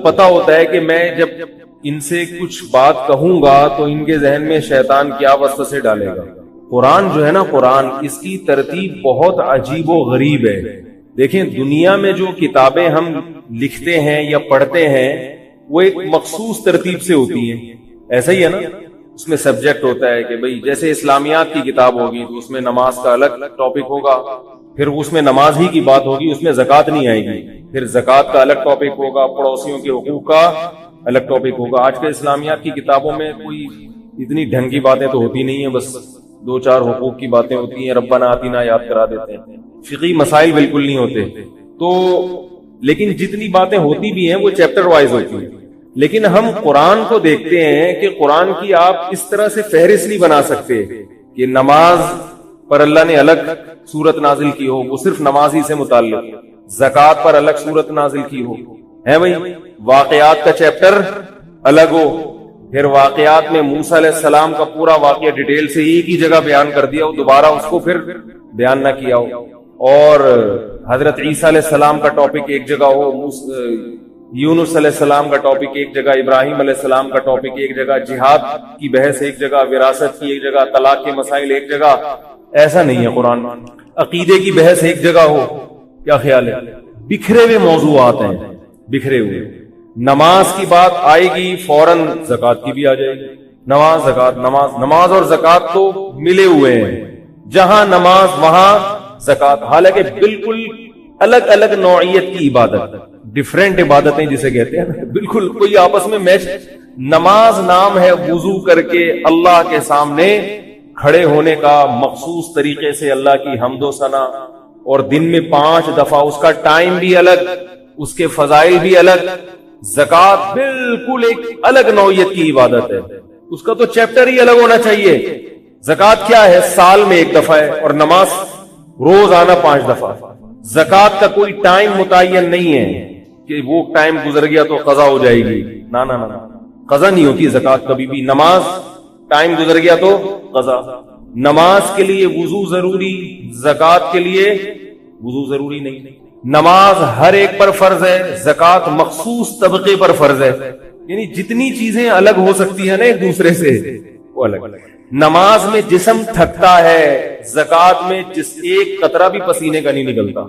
پتا ہوتا ہے کہ میں جب ان سے کچھ بات کہوں گا تو ان کے ذہن میں شیطان کیا وسوسے ڈالے گا. قرآن جو ہے نا، قرآن، اس کی ترتیب بہت عجیب و غریب ہے. دیکھیں، دنیا میں جو کتابیں ہم لکھتے ہیں یا پڑھتے ہیں وہ ایک مخصوص ترتیب سے ہوتی ہیں. ایسا ہی ہے نا، اس میں سبجیکٹ ہوتا ہے کہ بھئی جیسے اسلامیات کی کتاب ہوگی تو اس میں نماز کا الگ ٹاپک ہوگا، پھر اس میں نماز ہی کی بات ہوگی، اس میں زکوٰۃ نہیں آئے گی. پھر زکوٰۃ کا الگ ٹاپک ہوگا، پڑوسیوں کے حقوق کا الگ ٹاپک ہوگا. آج کے اسلامیات کی کتابوں میں کوئی اتنی ڈھنگ کی باتیں تو ہوتی نہیں ہیں، بس 2-4 حقوق کی باتیں ہوتی ہیں، ربنا آتینا یاد کرا دیتے ہیں. فقہی مسائل بالکل نہیں ہوتے. تو لیکن جتنی باتیں ہوتی بھی ہیں وہ چیپٹر وائز ہوتی ہیں. لیکن ہم قرآن کو دیکھتے ہیں کہ قرآن کی آپ اس طرح سے فہرست نہیں بنا سکتے کہ نماز پر اللہ نے الگ سورت نازل کی ہو، وہ صرف نماز ہی سے متعلق. زکوٰۃ پر الگ سورت نازل کی ہو ہے بھائی. واقعات کا چیپٹر الگ ہو، پھر واقعات میں موسیٰ علیہ السلام کا پورا واقعہ ڈیٹیل سے ایک ہی جگہ بیان کر دیا ہو، دوبارہ اس کو پھر بیان نہ کیا ہو. اور حضرت عیسیٰ علیہ السلام کا ٹاپک ایک جگہ ہو، یونس علیہ السلام کا ٹاپک ایک جگہ، ابراہیم علیہ السلام کا ٹاپک ایک جگہ، جہاد کی بحث ایک جگہ، وراثت کی ایک جگہ، طلاق کے مسائل ایک جگہ. ایسا نہیں ہے قرآن. عقیدے کی بحث ایک جگہ ہو. کیا خیال ہے؟ بکھرے ہوئے موضوعات ہیں، بکھرے ہوئے. نماز کی بات آئے گی فوراً زکوٰۃ کی بھی آ جائے گی. نماز زکوٰۃ، نماز اور زکوٰۃ تو ملے ہوئے ہیں. جہاں نماز وہاں زکوٰۃ، حالانکہ بالکل الگ الگ نوعیت کی عبادت، ڈیفرنٹ عبادتیں جسے کہتے ہیں، بالکل کوئی آپس میں میچ. نماز نام ہے وضو کر کے اللہ کے سامنے کھڑے ہونے کا، مخصوص طریقے سے اللہ کی حمد و ثنا، اور دن میں 5 دفعہ. اس کا ٹائم بھی الگ، اس کے فضائل بھی الگ. زکوٰۃ بالکل ایک الگ نوعیت کی عبادت ہے، اس کا تو چیپٹر ہی الگ ہونا چاہیے. زکوٰۃ کیا ہے؟ سال میں 1 دفعہ ہے، اور نماز روزانہ 5 دفعہ. زکوٰۃ کا کوئی ٹائم متعین نہیں ہے کہ وہ ٹائم گزر گیا تو قضا ہو جائے گی. نہ نہ نہ، قضا نہیں ہوتی زکوٰۃ کبھی بھی. نماز ٹائم گزر گیا تو قضا. نماز کے لیے وضو ضروری، زکوٰۃ کے لیے وضو ضروری نہیں. نماز ہر ایک پر فرض ہے، زکوٰۃ مخصوص طبقے پر فرض ہے. یعنی جتنی چیزیں الگ ہو سکتی ہیں نا ایک دوسرے سے، وہ الگ. نماز میں جسم تھکتا ہے، زکوٰۃ میں جس ایک قطرہ بھی پسینے کا نہیں نکلتا.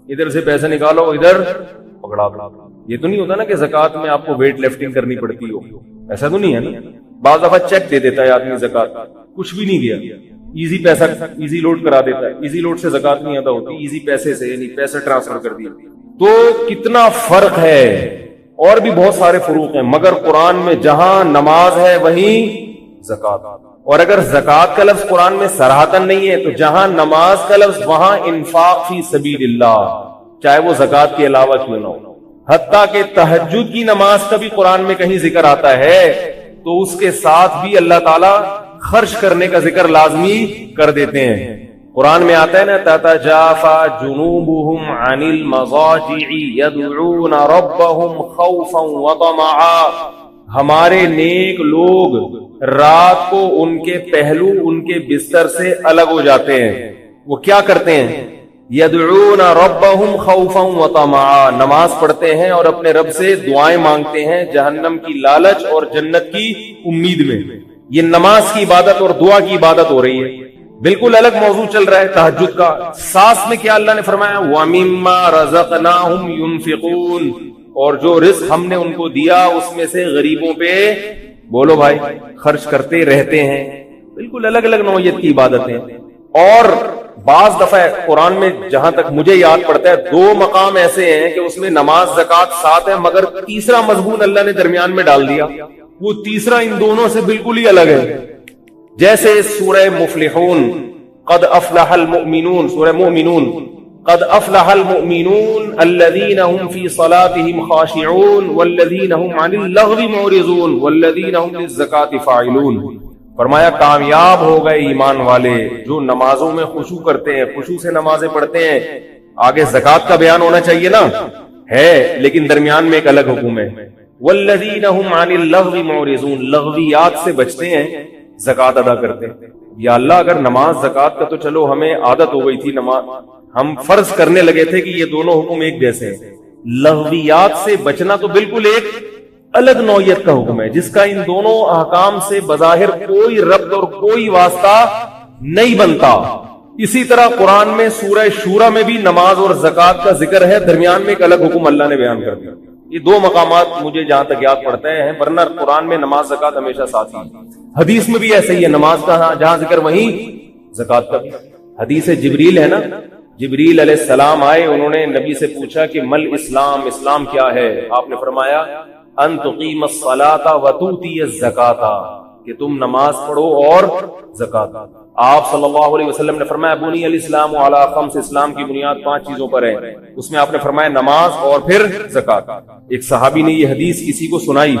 ادھر سے پیسے نکالو، ادھر پکڑا. یہ تو نہیں ہوتا نا کہ زکوٰۃ میں آپ کو ویٹ لفٹنگ کرنی پڑتی ہو، ایسا تو نہیں ہے نا. بعض دفعہ چیک دے دیتا ہے آدمی زکوٰۃ، کچھ بھی نہیں دیا، ایزی پیسہ ایزی لوڈ کرا دیتا ہے. ایزی لوڈ سے زکوٰۃ نہیں ادا ہوتی، ایزی پیسے سے، یعنی پیسے ٹرانسفر کر دیا. تو کتنا فرق ہے. اور بھی بہت سارے فروق ہیں، مگر قرآن میں جہاں نماز ہے وہیں زکوٰۃ. اور اگر زکوٰۃ کا لفظ قرآن میں صراحتاً نہیں ہے تو جہاں نماز کا لفظ وہاں انفاق فی سبیل اللہ، چاہے وہ زکوٰۃ کے علاوہ کیوں نہ ہو. حتیٰ کہ تہجد کی نماز کا بھی قرآن میں کہیں ذکر آتا ہے تو اس کے ساتھ بھی اللہ تعالیٰ خرچ کرنے کا ذکر لازمی کر دیتے ہیں. قرآن میں آتا ہے نا، تتجافى جنوبهم عن المضاجع يدعون ربهم خوفا وطمعا. ہمارے نیک لوگ رات کو ان کے پہلو ان کے بستر سے الگ ہو جاتے ہیں. وہ کیا کرتے ہیں؟ یدعون ربهم خوفا وطمعا، نماز پڑھتے ہیں اور اپنے رب سے دعائیں مانگتے ہیں جہنم کی لالچ اور جنت کی امید میں. یہ نماز کی عبادت اور دعا کی عبادت ہو رہی ہے. بالکل الگ موضوع چل رہا ہے تہجد کا. ساتھ میں کیا اللہ نے فرمایا؟ وَمِمَّا رَزَقْنَاهُمْ يُنْفِقُونَ، اور جو رزق ہم نے ان کو دیا اس میں سے غریبوں پہ، بولو بھائی، خرچ کرتے رہتے ہیں. بالکل الگ الگ نوعیت کی عبادتیں. اور بعض دفعہ قرآن میں جہاں تک مجھے یاد پڑتا ہے 2 مقام ایسے ہیں کہ اس میں نماز زکوٰۃ ساتھ ہے، مگر تیسرا مضمون اللہ نے درمیان میں ڈال دیا. وہ تیسرا ان دونوں سے بالکل ہی الگ ہے. جیسے سورہ مفلحون، قد افلح المؤمنون، سورہ مومنون، قد افلح المؤمنون الذين هم في صلاتهم خاشعون والذين هم عن اللغو معرضون والذين هم للزكاة فاعلون. فرمایا کامیاب ہو گئے ایمان والے جو نمازوں میں خشوع کرتے ہیں، خشوع سے نمازیں پڑھتے ہیں. آگے زکوٰۃ کا بیان ہونا چاہیے نا، ہے، لیکن درمیان میں ایک الگ حکم ہے. والذین هم عن اللغو معرضون، لغویات سے بچتے ہیں، زکوٰۃ ادا کرتے ہیں. یا اللہ، اگر نماز زکوٰۃ کا تو چلو ہمیں عادت ہو گئی تھی، نماز ہم فرض کرنے لگے تھے کہ یہ دونوں حکم ایک جیسے ہیں، لغویات سے بچنا تو بالکل ایک الگ نوعیت کا حکم ہے جس کا ان دونوں احکام سے بظاہر کوئی ربط اور کوئی واسطہ نہیں بنتا. اسی طرح قرآن میں سورہ شورى میں بھی نماز اور زکوٰۃ کا ذکر ہے, درمیان میں ایک الگ حکم اللہ نے بیان کر دیا. یہ دو مقامات مجھے جہاں تک یاد پڑتے ہیں, ورنہ قرآن میں نماز زکوٰۃ ہمیشہ ساتھ ہی. حدیث میں بھی ایسے ہی ہے, نماز کا جہاں ذکر وہیں زکوٰۃ کا بھی. حدیث جبریل ہے نا, جبریل علیہ السلام آئے, انہوں نے نبی سے پوچھا کہ مل اسلام, اسلام کیا ہے؟ آپ نے فرمایا ان تقیم الصلاۃ وتؤتی الزکاۃ, کہ تم نماز پڑھو اور زکوٰۃ. آپ صلی اللہ علیہ وسلم نے فرمایا بنی الاسلام علی خمس, اسلام کی بنیاد 5 چیزوں پر ہے. اس میں آپ نے فرمایا نماز اور پھر زکوٰۃ. ایک صحابی نے یہ حدیث کسی کو سنائی,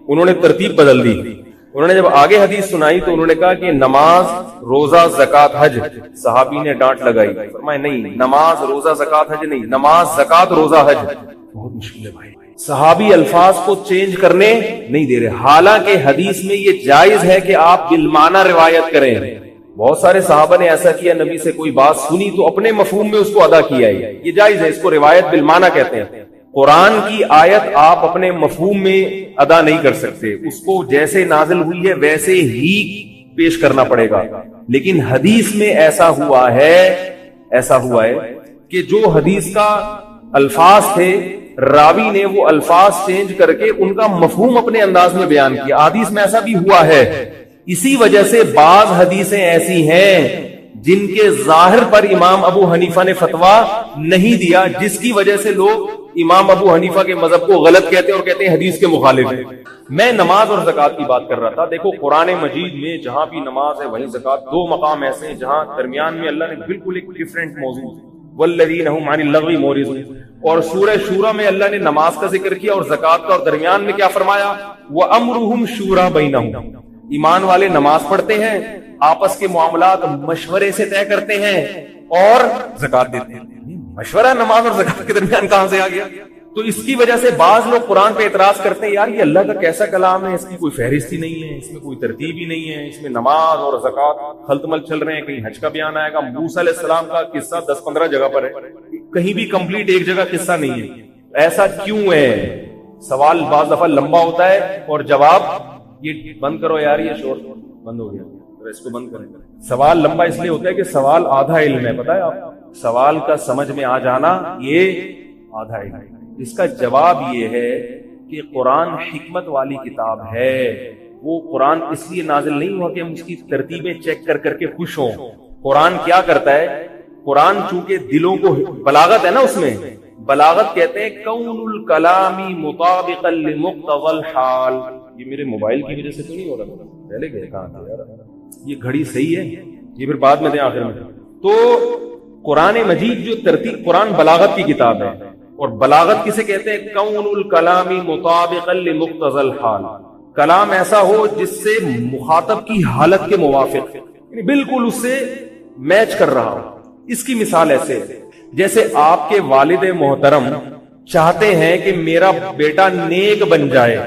انہوں نے ترتیب بدل دی. انہوں نے جب آگے حدیث سنائی تو انہوں نے کہا کہ نماز, روزہ, زکوٰۃ, حج. صحابی نے ڈانٹ لگائی, فرمایا نہیں, نماز, روزہ, زکوٰۃ, حج نہیں, نماز, زکوٰۃ, روزہ, حج. بہت مشکل ہے بھائی. صحابی الفاظ کو چینج کرنے نہیں دے رہے, حالانکہ حدیث میں یہ جائز ہے کہ آپ بالمعنی روایت کریں. بہت سارے صحابہ نے ایسا کیا, نبی سے کوئی بات سنی تو اپنے مفہوم میں اس کو ادا کیا ہے, یہ جائز ہے, اس کو روایت بالمعنی کہتے ہیں. قرآن کی آیت آپ اپنے مفہوم میں ادا نہیں کر سکتے, اس کو جیسے نازل ہوئی ہے ویسے ہی پیش کرنا پڑے گا. لیکن حدیث میں ایسا ہوا ہے کہ جو حدیث کا الفاظ تھے, راوی نے وہ الفاظ چینج کر کے ان کا مفہوم اپنے انداز میں بیان کیا. حدیث میں ایسا بھی ہوا ہے. اسی وجہ سے بعض حدیثیں ایسی ہیں جن کے ظاہر پر امام ابو حنیفہ نے فتویٰ نہیں دیا, جس کی وجہ سے لوگ امام ابو حنیفہ کے مذہب کو غلط کہتے ہیں اور کہتے ہیں حدیث کے مخالف ہے. میں نماز اور زکوٰۃ کی بات کر رہا تھا. دیکھو قرآن مجید میں جہاں بھی نماز ہے وہیں زکوٰۃ, 2 مقام ایسے ہیں جہاں درمیان میں اللہ نے بالکل ایک ڈیفرنٹ موضوع, والذین هم عن اللغو معرضون. اور سورہ شورى میں اللہ نے نماز کا ذکر کیا اور زکوٰۃ کا, اور درمیان میں کیا فرمایا, وَأَمْرُهُمْ شُورَىٰ بَيْنَهُمْ. ایمان والے نماز پڑھتے ہیں, آپس کے معاملات مشورے سے طے کرتے ہیں اور زکوٰۃ دیتے ہیں. مشورہ نماز اور زکوٰۃ کے درمیان کہاں سے آ گیا؟ تو اس کی وجہ سے بعض لوگ قرآن پہ اعتراض کرتے ہیں, یار یہ اللہ کا کیسا کلام ہے, اس کی کوئی فہرست ہی نہیں ہے, اس میں کوئی ترتیب ہی نہیں ہے, اس میں نماز اور زکوٰۃ خلط مل چل رہے ہیں. کہیں حج کا بیان آئے گا, موسیٰ علیہ السلام کا قصہ 10-15 جگہ پر ہے, کہیں بھی کمپلیٹ ایک جگہ قصہ نہیں ہے. ایسا کیوں ہے؟ سوال بعض دفعہ لمبا ہوتا ہے اور جواب, یہ بند کرو یار, یہ شور بند ہو گیا, اس کو بند کریں. سوال لمبا اس لیے ہوتا ہے کہ سوال آدھا علم ہے, پتہ ہے آپ, سوال کا سمجھ میں آ جانا یہ آدھا علم ہے. اس کا جواب یہ ہے کہ قرآن حکمت والی کتاب ہے. وہ قرآن اس لیے نازل نہیں ہوا کہ ہم اس کی ترتیبیں چیک کر کر کے خوش ہوں. قرآن کیا کرتا ہے, قرآن چونکہ دلوں کو, بلاغت ہے نا اس میں, بلاغت کہتے ہیں کون الکلامی مطابقا لمقتضى الحال. یہ میرے موبائل کی وجہ سے تو نہیں ہو رہا, پہلے گئے کہاں تھا یار, یہ گھڑی صحیح ہے, یہ پھر بعد میں دیں آخر میں. تو قرآن مجید جو ترتیب, قرآن بلاغت کی کتاب ہے, اور بلاغت کسے کہتے ہیں, کون الکلام مطابقا لمقتضى الحال. کلام ایسا ہو جس سے مخاطب کی حالت کے موافق, یعنی بالکل اس سے میچ کر رہا ہو. اس کی مثال ایسے جیسے آپ کے والد محترم چاہتے ہیں کہ میرا بیٹا نیک بن جائے,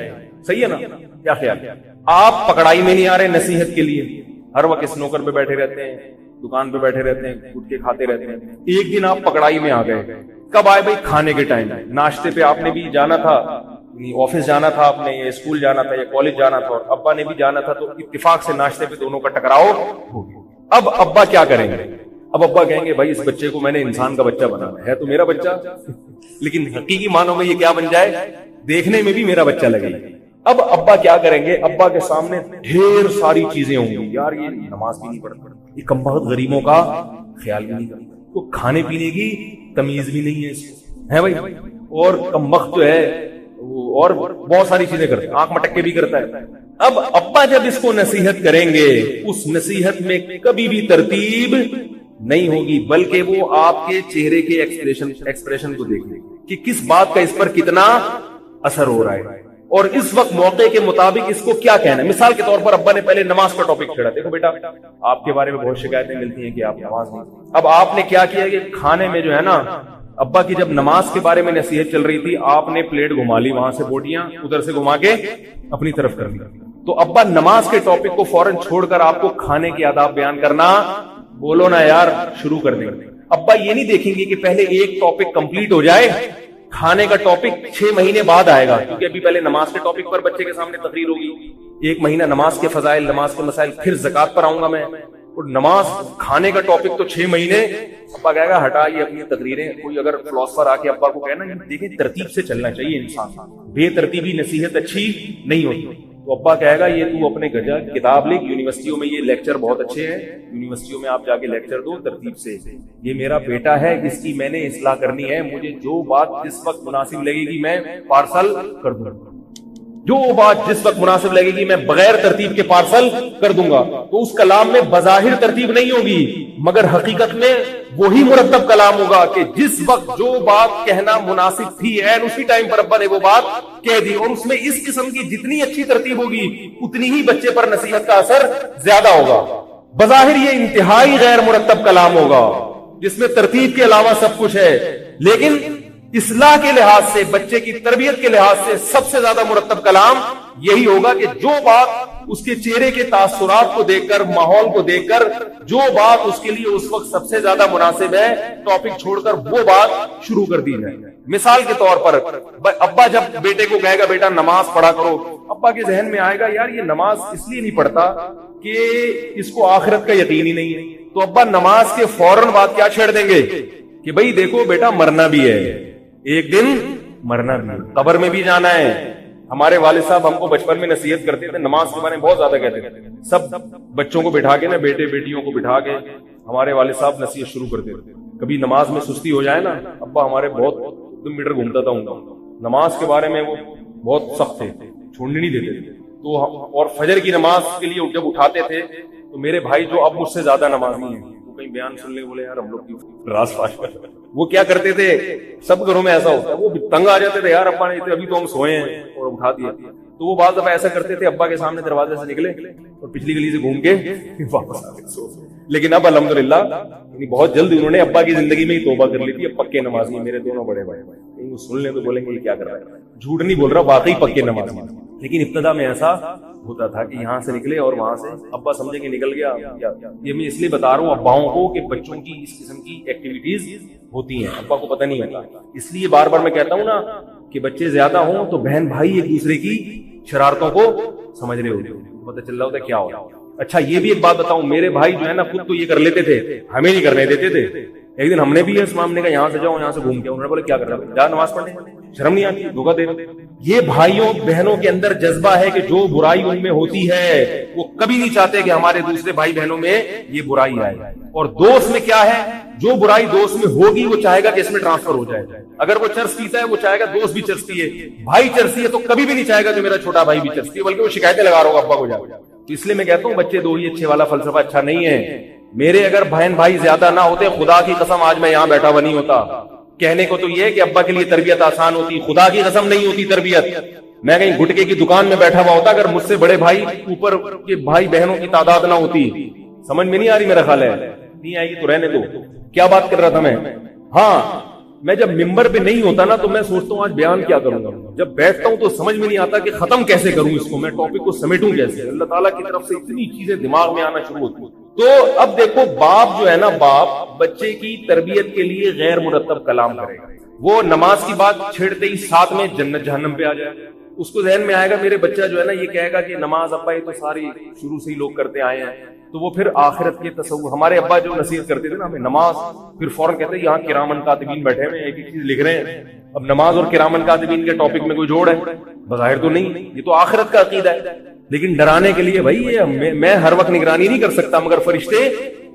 صحیح ہے نا, کیا خیال ہے؟ آپ پکڑائی میں نہیں آ رہے نصیحت کے لیے, ہر وقت سنوکر پہ بیٹھے رہتے ہیں, دکان پہ بیٹھے رہتے ہیں, گٹکے کھاتے رہتے ہیں. ایک دن آپ پکڑائی میں آ گئے, کب آئے بھائی؟ کھانے کے ٹائم. ناشتے پہ آپ نے بھی جانا تھا, آفس جانا تھا آپ نے, یا اسکول جانا تھا, یا کالج جانا تھا, اور ابا نے بھی جانا تھا, تو اتفاق سے ناشتے پہ دونوں کا ٹکراؤ ہو گیا. اب ابا کیا کریں گے؟ اب ابا کہیں گے بھائی اس بچے کو میں نے انسان کا بچہ بنانا ہے, تو میرا بچہ, لیکن حقیقی معنوں میں یہ کیا بن جائے, دیکھنے میں بھی میرا بچہ لگے. اب ابا کیا کریں گے؟ ابا کے سامنے ڈھیر ساری چیزیں ہوں گی, یار یہ نماز بھی نہیں پڑھتا, یہ کم بخت غریبوں کا خیال بھی نہیں کرتا, تو کھانے پینے کی تمیز بھی نہیں ہے اس کو, ہے بھائی, اور کم بخت جو ہے اور بہت ساری چیزیں کرتا ہے, آنکھ مٹک کے بھی کرتا ہے. اب ابا جب اس کو نصیحت کریں گے, اس نصیحت میں کبھی بھی ترتیب نہیں ہوگی, بلکہ وہ آپ کے چہرے کے ایکسپریشن کو دیکھیں کہ کس بات کا اس پر کتنا اثر ہو رہا ہے, اور اس وقت موقع کے مطابق اس کو کیا کہنا ہے. مثال کے طور پر ابا نے پہلے نماز کا ٹاپک چھیڑا, دیکھو بیٹا آپ کے بارے میں بہت شکایتیں ملتی ہیں کہ آپ نماز نہیں. اب آپ نے کیا کیا کہ کھانے میں جو ہے نا, ابا کی جب نماز کے بارے میں نصیحت چل رہی تھی, آپ نے پلیٹ گھما لی, وہاں سے بوٹیاں ادھر سے گھما کے اپنی طرف کر لی. تو ابا نماز کے ٹاپک کو فوراً چھوڑ کر آپ کو کھانے کے آداب بیان کرنا, بولو نا یار, شروع کر دیں. ابا یہ نہیں دیکھیں گے کہ پہلے ایک ٹاپک کمپلیٹ ہو جائے کھانے کا ٹاپک 6 مہینے بعد آئے گا، کیونکہ ابھی پہلے نماز کے ٹاپک پر بچے کے سامنے تقریر ہوگی، 1 مہینہ نماز کے فضائل، نماز کے مسائل، پھر زکات پر آؤں گا میں، اور نماز کھانے کا ٹاپک تو 6 مہینے۔ ابا کہے گا ہٹا یہ اپنی تقریریں، کوئی اگر فلاسفر آ کے ابا کو کہنا دیکھیں ترتیب سے چلنا چاہیے انسان، بے ترتیبی نصیحت اچھی نہیں ہوتی، تو ابا کہے گا یہ تو اپنے گجا کتاب لکھ، یونیورسٹیوں میں یہ لیکچر بہت اچھے ہیں، یونیورسٹیوں میں آپ جا کے لیکچر دو ترتیب سے، یہ میرا بیٹا ہے اس کی میں نے اصلاح کرنی ہے، مجھے جو بات جس وقت مناسب لگے گی میں پارسل کر دوں گا، جو بات جس وقت مناسب لگے گی میں بغیر ترتیب کے پارسل کر دوں گا۔ تو اس کلام میں بظاہر ترتیب نہیں ہوگی، مگر حقیقت میں وہی مرتب کلام ہوگا کہ جس وقت جو بات کہنا مناسب تھی این اسی ٹائم پر ابا نے وہ بات کہہ دی، اور اس میں اس قسم کی جتنی اچھی ترتیب ہوگی اتنی ہی بچے پر نصیحت کا اثر زیادہ ہوگا۔ بظاہر یہ انتہائی غیر مرتب کلام ہوگا جس میں ترتیب کے علاوہ سب کچھ ہے، لیکن اصلاح کے لحاظ سے، بچے کی تربیت کے لحاظ سے سب سے زیادہ مرتب کلام یہی ہوگا کہ جو بات اس کے چہرے کے تاثرات کو دیکھ کر، ماحول کو دیکھ کر، جو بات اس کے لیے اس وقت سب سے زیادہ مناسب ہے، ٹاپک چھوڑ کر وہ بات شروع کر دی جائے۔ مثال کے طور پر ابا جب بیٹے کو کہے گا بیٹا نماز پڑھا کرو، ابا کے ذہن میں آئے گا یار یہ نماز اس لیے نہیں پڑھتا کہ اس کو آخرت کا یقین ہی نہیں ہے، تو ابا نماز کے فوراً بعد کیا چھیڑ دیں گے کہ بھائی دیکھو بیٹا مرنا بھی ہے، ایک دن مرنا بھی ہے، قبر میں بھی جانا ہے۔ ہمارے والد صاحب ہم کو بچپن میں نصیحت کرتے تھے، نماز کے بارے میں بہت زیادہ کہتے تھے، سب بچوں کو بٹھا کے نا، بیٹے بیٹیوں کو بٹھا کے ہمارے والد صاحب نصیحت شروع کرتے تھے۔ کبھی نماز میں سستی ہو جائے نا، ابا ہمارے بہت کلومیٹر گھومتا تھا، نماز کے بارے میں وہ بہت سخت تھے، چھوڑنے نہیں دیتے تھے۔ تو اور فجر کی نماز کے لیے جب اٹھاتے تھے تو میرے بھائی جو اب مجھ سے زیادہ نمازی ہیں، وہ کہیں بیان سن لے بولے یار ہم لوگ کی راز فاش کر، وہ کیا کرتے تھے، سب گھروں میں ایسا ہوتا ہے، وہ تنگ آ جاتے تھے، یار ابا نہیں تھے ابھی تو ہم سوئے ہیں، اور اٹھا دیا۔ تو وہ بعض دفعہ ایسا کرتے تھے، ابا کے سامنے دروازے سے نکلے اور پچھلی گلی سے گھوم کے واپس آ گئے۔ لیکن اب الحمدللہ بہت جلد انہوں نے ابا کی زندگی میں ہی توبہ کر لی تھی، اب پکے نمازی ہیں میرے دونوں بڑے بھائی، کہیں وہ سن لیں تو بولیں گے یہ کیا کر رہا ہے، جھوٹ نہیں بول رہا، واقعی پکے نمازی ہیں۔ لیکن ابتدا میں ایسا ہوتا تھا کہ یہاں سے نکلے اور وہاں سے ابا سمجھے کہ نکل گیا۔ یہ میں اس لیے بتا رہا ہوں اباؤں کو کہ بچوں کی اس قسم کی ایکٹیویٹیز ہوتی ہیں، ابا کو پتہ نہیں ہوتا، اس لیے بار بار میں کہتا ہوں نا کہ بچے زیادہ ہوں تو بہن بھائی ایک دوسرے کی شرارتوں کو سمجھ رہے ہوتے ہیں، پتہ چل رہا ہوتا ہے کیا ہو۔ اچھا یہ بھی ایک بات بتاؤں، میرے بھائی جو ہے نا خود تو یہ کر لیتے تھے، ہمیں نہیں کرنے دیتے تھے۔ ایک دن ہم نے بھی اس معاملے کا یہاں سے جاؤ یہاں سے گھوم کے، انہوں نے بولے کیا کر رہا ہے، جا نماز پڑھنے، شرم نہیں آتی، دھوکہ دے۔ یہ بھائیوں بہنوں کے اندر جذبہ ہے کہ جو برائی ان میں ہوتی ہے وہ کبھی نہیں چاہتے کہ ہمارے دوسرے بھائی بہنوں میں یہ برائی آئے۔ اور دوست میں کیا ہے، جو برائی دوست میں ہوگی وہ چاہے گا کہ اس میں ٹرانسفر ہو جائے۔ اگر وہ چرس پیتا ہے وہ چاہے گا دوست بھی چرس پیے، بھائی چرسی ہے تو کبھی بھی نہیں چاہے گا کہ میرا چھوٹا بھائی بھی چرس پیے، بلکہ وہ شکایتیں لگا رہا ہوگا ابا کو جا۔ اس لیے میں کہتا ہوں بچے دو ہی اچھے والا فلسفہ اچھا نہیں ہے۔ میرے اگر بہن بھائی زیادہ نہ ہوتے، خدا کی قسم آج میں یہاں بیٹھا ہوا نہیں ہوتا۔ کہنے کو تو یہ ہے کہ ابا کے لیے تربیت آسان ہوتی، خدا کی قسم نہیں ہوتی تربیت۔ میں کہیں گٹکے کی دکان میں بیٹھا ہوا ہوتا اگر مجھ سے بڑے بھائی اوپر کے بھائی بہنوں کی تعداد نہ ہوتی۔ سمجھ میں نہیں آ رہی، میرا خیال ہے نہیں آئے گی تو رہنے دو۔ کیا بات کر رہا تھا میں؟ ہاں میں جب ممبر پہ نہیں ہوتا نا تو میں سوچتا ہوں آج بیان کیا کروں گا، جب بیٹھتا ہوں تو سمجھ میں نہیں آتا کہ ختم کیسے کروں اس کو، میں ٹاپک کو سمیٹوں کیسے۔ اللہ تعالیٰ کی طرف سے اتنی چیزیں دماغ میں آنا شروع ہوتی۔ تو اب دیکھو باپ جو ہے نا، باپ بچے کی تربیت کے لیے غیر مرتب کلام کرے گا، وہ نماز کی بات چھیڑتے ہی ساتھ میں جنت جہنم پہ آ جائے، اس کو ذہن میں آئے گا میرے بچہ جو ہے نا یہ کہے گا کہ نماز ابا یہ تو ساری شروع سے ہی لوگ کرتے آئے ہیں، تو وہ پھر آخرت کے تصور، ہمارے ابا جو نصیحت کرتے تھے نا ہمیں نماز، پھر فوراً کہتے ہیں یہاں کرامن کاتبین بیٹھے ہوئے ایک ایک چیز لکھ رہے ہیں۔ اب نماز اور کرامن کاتبین کے ٹاپک میں کوئی جوڑ ہے؟ بظاہر تو نہیں، یہ تو آخرت کا عقیدہ ہے، لیکن ڈرانے کے لیے بھائی یہ میں ہر وقت نگرانی نہیں کر سکتا، مگر فرشتے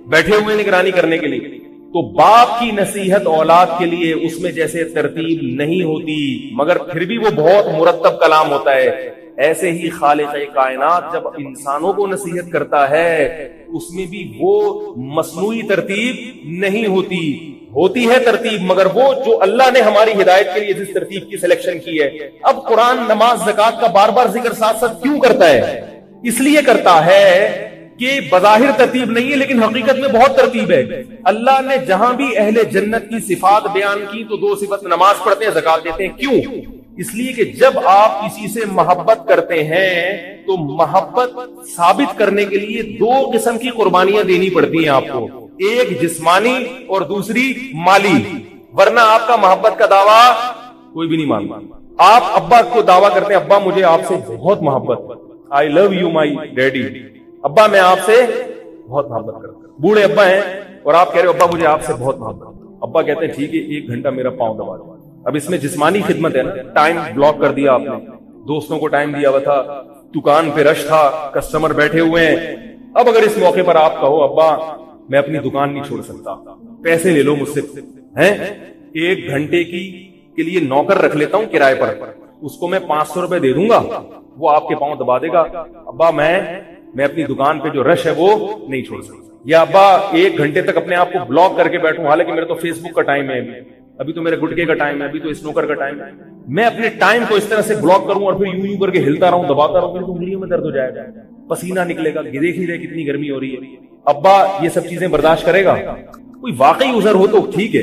بیٹھے ہوئے نگرانی کرنے کے لیے۔ تو باپ کی نصیحت اولاد کے لیے اس میں جیسے ترتیب نہیں ہوتی، مگر پھر بھی وہ بہت مرتب کلام ہوتا ہے۔ ایسے ہی خالق کائنات جب انسانوں کو نصیحت کرتا ہے اس میں بھی وہ مصنوعی ترتیب نہیں ہوتی، ہوتی ہے ترتیب، مگر وہ جو اللہ نے ہماری ہدایت کے لیے جس ترتیب کی سلیکشن کی ہے۔ اب قرآن نماز زکوٰۃ کا بار بار ذکر ساتھ ساتھ کیوں کرتا ہے؟ اس لیے کرتا ہے کہ بظاہر ترتیب نہیں ہے لیکن حقیقت میں بہت ترتیب ہے۔ اللہ نے جہاں بھی اہل جنت کی صفات بیان کی تو 2 صفت، نماز پڑھتے ہیں زکوٰۃ دیتے ہیں۔ کیوں؟ اس لیے کہ جب آپ کسی سے محبت کرتے ہیں تو محبت ثابت کرنے کے لیے 2 قسم کی قربانیاں دینی پڑتی ہیں آپ کو، ایک جسمانی اور دوسری مالی، ورنہ آپ کا محبت کا دعویٰ کوئی بھی نہیں مانتا. آپ ابا کو دعویٰ کرتے ہیں ابا مجھے آپ سے بہت محبت, آئی لو یو مائی ڈیڈی, ابا میں آپ سے بہت محبت کرتا ہوں. بوڑھے ابا ہیں اور آپ کہہ رہے ہو ابا مجھے آپ سے بہت محبت. ابا کہتے ہیں ٹھیک ہے 1 گھنٹہ میرا پاؤں دبا دو. اب اس میں جسمانی خدمت ہے نا, ٹائم بلاک کر دیا آپ نے, دوستوں کو ٹائم دیا ہوا تھا, دکان پہ رش تھا, کسٹمر بیٹھے ہوئے ہیں. اب اگر اس موقع پر آپ کہو ابا میں اپنی دکان نہیں چھوڑ سکتا, پیسے لے لو مجھ سے, 1 گھنٹے کے لیے نوکر رکھ لیتا ہوں کرائے پر, اس کو میں 500 روپے دے دوں گا, وہ آپ کے پاؤں دبا دے گا, ابا میں اپنی دکان پہ جو رش ہے وہ نہیں چھوڑ سکتا. یا ابا 1 گھنٹے تک اپنے آپ کو بلاک کر کے بیٹھوں, حالانکہ میرا تو فیس بک کا ٹائم ہے, ابھی تو میرے گٹکے کا ٹائم ہے, ابھی تو اسنوکر کا ٹائم ہے, میں اپنے ٹائم کو اس طرح سے بلاک کروں اور پھر یوں کر کے ہلتا رہوں, دباتا رہوں, میری انگلیوں میں درد ہو جائے گا, پسینہ نکلے گا, دیکھ نہیں رہے کتنی گرمی ہو رہی ہے. ابا یہ سب چیزیں برداشت کرے گا؟ کوئی واقعی عذر ہو تو ٹھیک ہے,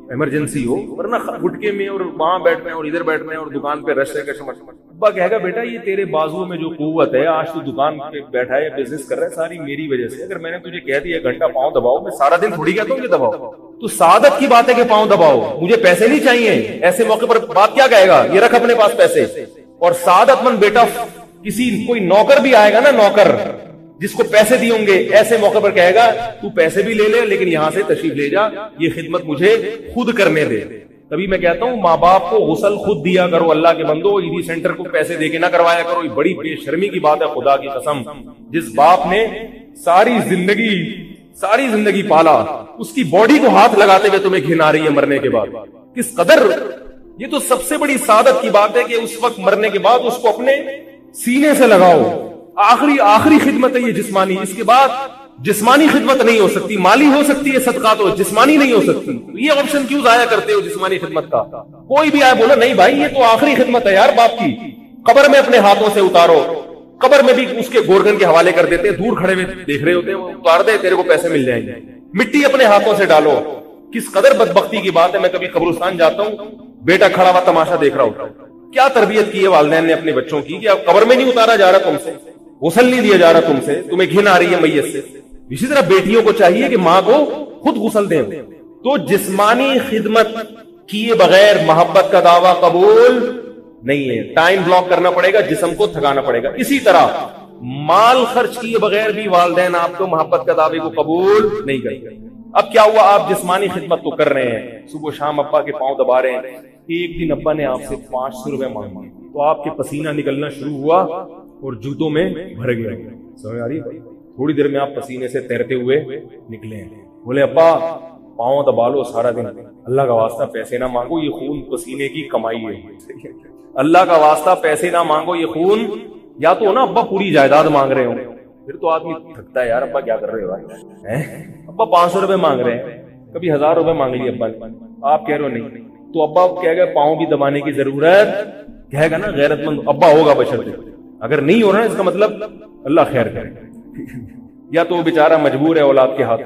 ایمرجنسی ہو, ورنہ گٹکے میں اور وہاں بیٹھنا ہے اور ادھر بیٹھنا ہے اور دکان پہ رش ہے کسٹمر. ابا کہے گا بیٹا یہ تیرے بازو میں جو قوت ہے, آج تو دکان پہ بیٹھا ہے, بزنس کر رہا ہے, ساری میری وجہ سے. اگر میں نے تجھے کہہ دیا 1 گھنٹہ پاؤں دباؤ, میں سارا دن تھوڑی کہتا ہوں کہ دباؤ. تو سعادت کی بات ہے کہ پاؤں دباؤ, مجھے پیسے نہیں چاہیے. ایسے موقع پر بات کیا کہے گا, یہ رکھ اپنے پاس پیسے. اور سعادت مند بیٹا کوئی نوکر بھی آئے گا نا, نوکر جس کو پیسے دیے ہوں گے, ایسے موقع پر کہے گا تو پیسے بھی لے لے لیکن یہاں سے تشریف لے جا, یہ خدمت مجھے خود کرنے دے. تبھی میں کہتا ہوں ماں باپ کو غسل خود دیا کرو, اللہ کے بندو عیدی سینٹر کو پیسے دے کے نہ کروایا کرو. یہ بڑی بے شرمی کی بات ہے, خدا کی قسم. جس باپ نے ساری زندگی پالا, اس کی باڈی کو ہاتھ لگاتے ہوئے تمہیں گھن آ رہی ہے مرنے کے بعد, کس قدر. یہ تو سب سے بڑی سعادت کی بات ہے کہ اس وقت مرنے کے بعد اس کو اپنے سینے سے لگاؤ. آخری خدمت ہے یہ جسمانی, اس کے بعد جسمانی خدمت نہیں ہو سکتی. مالی ہو سکتی ہے صدقات, ہو جسمانی نہیں ہو سکتی. یہ آپشن کیوں ضائع کرتے ہو جسمانی خدمت کا؟ کوئی بھی آئے بولا نہیں بھائی یہ تو آخری خدمت ہے یار باپ کی. قبر میں اپنے ہاتھوں سے اتارو, قبر میں بھی اس کے گورگن کے حوالے کر دیتے ہیں, دور کھڑے ہوئے دیکھ رہے ہوتے ہیں, وہ اتار دے تیرے کو پیسے مل جائیں گے. مٹی اپنے ہاتھوں سے ڈالو. کس قدر بدبختی کی بات ہے. میں کبھی قبرستان جاتا ہوں, بیٹا کھڑا ہوا تماشا دیکھ رہا ہوتا ہے. کیا تربیت کی ہے والدین نے اپنے بچوں کی کہ اب قبر میں نہیں اتارا جا رہا تم سے, غسل نہیں دیا جا رہا تم سے, تمہیں گھن آ رہی ہے میت سے. اسی طرح بیٹیوں کو چاہیے کہ ماں کو خود غسل دیں. تو جسمانی خدمت کیے بغیر محبت کا دعویٰ قبول نہیں ہے. ٹائم بلاک کرنا پڑے گا, جسم کو تھکانا پڑے گا. اسی طرح مال خرچ کیے بغیر بھی والدین آپ کو محبت کا دعوے کو قبول نہیں کریں گے. اب کیا ہوا, آپ جسمانی خدمت تو کر رہے ہیں, صبح شام ابا کے پاؤں دبا رہے ہیں, ایک دن ابا نے آپ سے 500 روپے مانگے تو آپ کے پسینہ نکلنا شروع ہوا اور جوتوں میں بھر گیا. سمجھ آ رہی ہے؟ تھوڑی دیر میں آپ پسینے سے تیرتے ہوئے نکلے ہیں. بولے ابا پاؤں دبا لو سارا دن, اللہ کا واسطہ پیسے نہ مانگو, یہ خون پسینے کی کمائی ہے. اللہ کا واسطہ پیسے نہ مانگو, یہ خون. یا تو نا ابا پوری جائیداد مانگ رہے ہوں, پھر تو آدمی تھکتا ہے یار, ابا کیا کر رہے ہو, ابا 500 روپے مانگ رہے ہیں, کبھی 1000 روپے مانگ لیے ابا نے, آپ کہہ رہے ہو نہیں, تو ابا کہے گا پاؤں بھی دبانے کی ضرورت, کہے گا نا غیرت مند ابا ہوگا بشر. اگر نہیں ہو رہا ہے اس کا مطلب اللہ خیر کرے, یا تو وہ بیچارہ مجبور ہے اولاد کے ہاتھ,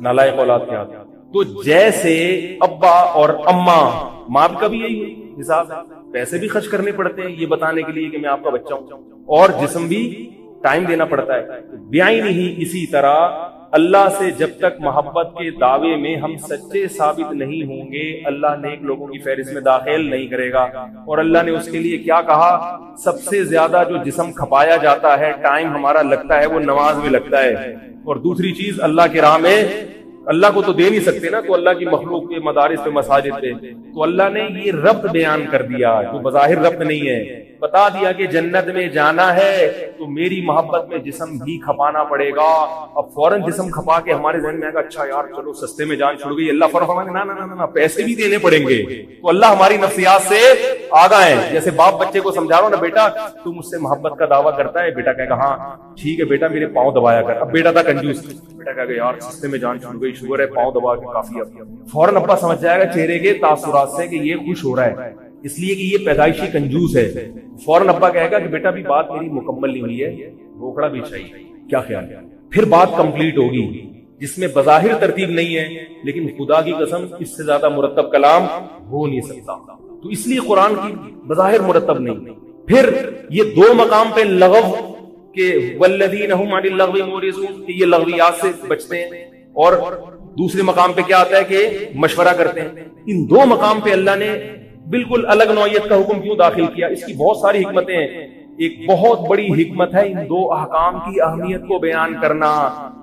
نالائق اولاد کے ہاتھ. تو جیسے ابا اور اماں, ماں کا بھی یہی حساب ہے, پیسے بھی خرچ کرنے پڑتے ہیں یہ بتانے کے لیے کہ میں آپ کا بچہ ہوں, اور جسم بھی ٹائم دینا پڑتا ہے. بیائی نہیں. اسی طرح اللہ سے جب تک محبت کے دعوے میں ہم سچے ثابت نہیں ہوں گے, اللہ نیک لوگوں کی فہرست میں داخل نہیں کرے گا. اور اللہ نے اس کے لیے کیا کہا, سب سے زیادہ جو جسم کھپایا جاتا ہے, ٹائم ہمارا لگتا ہے, وہ نماز میں لگتا ہے. اور دوسری چیز اللہ کی راہ میں, اللہ کو تو دے نہیں سکتے نا, تو اللہ کی مخلوق کے مدارس پہ مساجد پہ, تو اللہ نے یہ ربط بیان کر دیا جو بظاہر ربط نہیں ہے. بتا دیا کہ جنت میں جانا ہے تو میری محبت میں جسم بھی کھپانا پڑے گا. اب فوراً جسم کھپا کے ہمارے ذہن میں آئے گا اچھا یار چلو سستے میں جان چھوڑ گئی, اللہ فوراً فرمائے نا پیسے بھی دینے پڑیں گے. تو اللہ ہماری نفسیات سے آگاہ ہے. جیسے باپ بچے کو سمجھا رہا ہوں نا, بیٹا تو مجھ سے محبت کا دعویٰ کرتا ہے, بیٹا کہے گا ہاں ٹھیک ہے بیٹا میرے پاؤں دبایا کر. اب بیٹا تھا کنجوس, بیٹا کہے گا یار سستے میں جان چھوڑ گئی, شکر ہے پاؤں دبا کے کافی. اب فوراً ابا سمجھ جائے گا چہرے کے تاثرات سے کہ یہ خوش ہو رہا ہے, اس لیے کہ یہ پیدائشی کنجوس ہے. فوراً ابا کہے گا کہ بیٹا بھی بات میری مکمل نہیں ہوئی ہے, روکڑا بھی چاہیے, کیا خیال ہے. پھر بات کمپلیٹ ہوگی جس میں بظاہر ترتیب نہیں ہے, لیکن خدا کی قسم اس سے زیادہ مرتب کلام ہو نہیں سکتا. تو اس لیے قرآن کی بظاہر مرتب نہیں. پھر یہ 2 مقام پہ لغو کہ والذین هم عن اللغو معرضون, کہ یہ لغویات سے بچتے ہیں, اور دوسرے مقام پہ کیا آتا ہے کہ مشورہ کرتے ہیں. ان 2 مقام پہ اللہ نے بالکل الگ نوعیت کا حکم کیوں داخل کیا؟ اس کی بہت ساری حکمتیں ہیں. ایک بہت بڑی حکمت ہے ان دو احکام کی اہمیت کو بیان کرنا.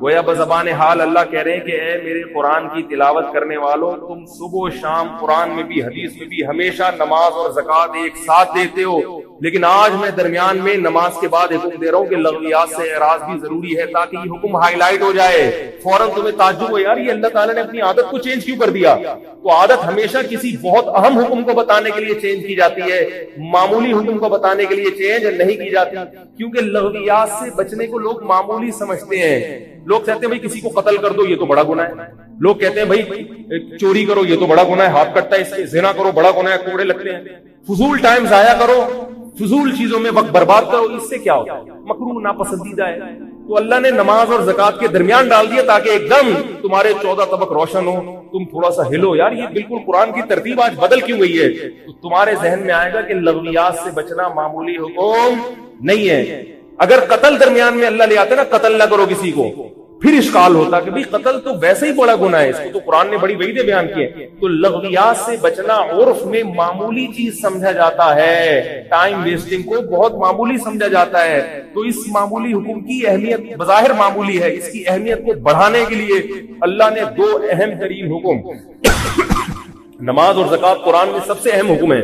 گویا بزبان حال اللہ کہہ رہے ہیں کہ اے میرے قرآن کی تلاوت کرنے والوں، تم صبح و شام قرآن میں بھی حدیث میں بھی ہمیشہ نماز اور زکوٰۃ ایک ساتھ دیتے ہو، لیکن آج میں درمیان میں نماز کے بعد حکم دے رہا ہوں کہ لغویات سے اعراض بھی ضروری ہے تاکہ یہ حکم ہائی لائٹ ہو جائے. فوراً تمہیں تعجب ہو یار یہ اللہ تعالیٰ نے اپنی عادت کو چینج کیوں کر دیا؟ تو عادت ہمیشہ کسی بہت اہم حکم کو بتانے کے لیے چینج کی جاتی ہے، معمولی حکم کو بتانے کے لیے چینج نہیں کی جاتی. کیونکہ لغویات سے بچنے کو لوگ معمولی سمجھتے ہیں. لوگ کہتے ہیں بھائی کسی کو قتل کر دو، یہ تو بڑا گناہ ہے. لوگ کہتے ہیں بھائی چوری کرو، یہ تو بڑا گناہ ہے، ہاتھ کٹتا ہے اس سے. زنا کرو، بڑا گناہ ہے، کوڑے لگتے ہیں. فضول ٹائم ضائع کرو، فضول چیزوں میں وقت برباد کرو، اس سے کیا ہوتا ہے؟ مکروہ ناپسندیدہ ہے. تو اللہ نے نماز اور زکوٰۃ کے درمیان ڈال دیا تاکہ ایک دم تمہارے 14 طبق روشن ہو، تم تھوڑا سا ہلو. یار یہ بالکل قرآن کی ترتیب آج بدل کیوں گئی ہے؟ تو تمہارے ذہن میں آئے گا کہ لغویات سے بچنا معمولی حکم نہیں ہے. اگر قتل درمیان میں اللہ لے آتے نا، قتل نہ کرو کسی کو، پھر اشکال ہوتا کہ بھئی قتل تو ویسے ہی بڑا گناہ ہے، اس کو تو قرآن نے بڑی وعیدیں بیان کی ہیں. تو لغویات سے بچنا عرف میں معمولی چیز سمجھا جاتا ہے، ٹائم ویسٹنگ کو بہت معمولی سمجھا جاتا ہے. تو اس معمولی حکم کی اہمیت بظاہر معمولی ہے، اس کی اہمیت کو بڑھانے کے لیے اللہ نے دو اہم ترین حکم نماز اور زکوٰۃ قرآن میں سب سے اہم حکم ہے،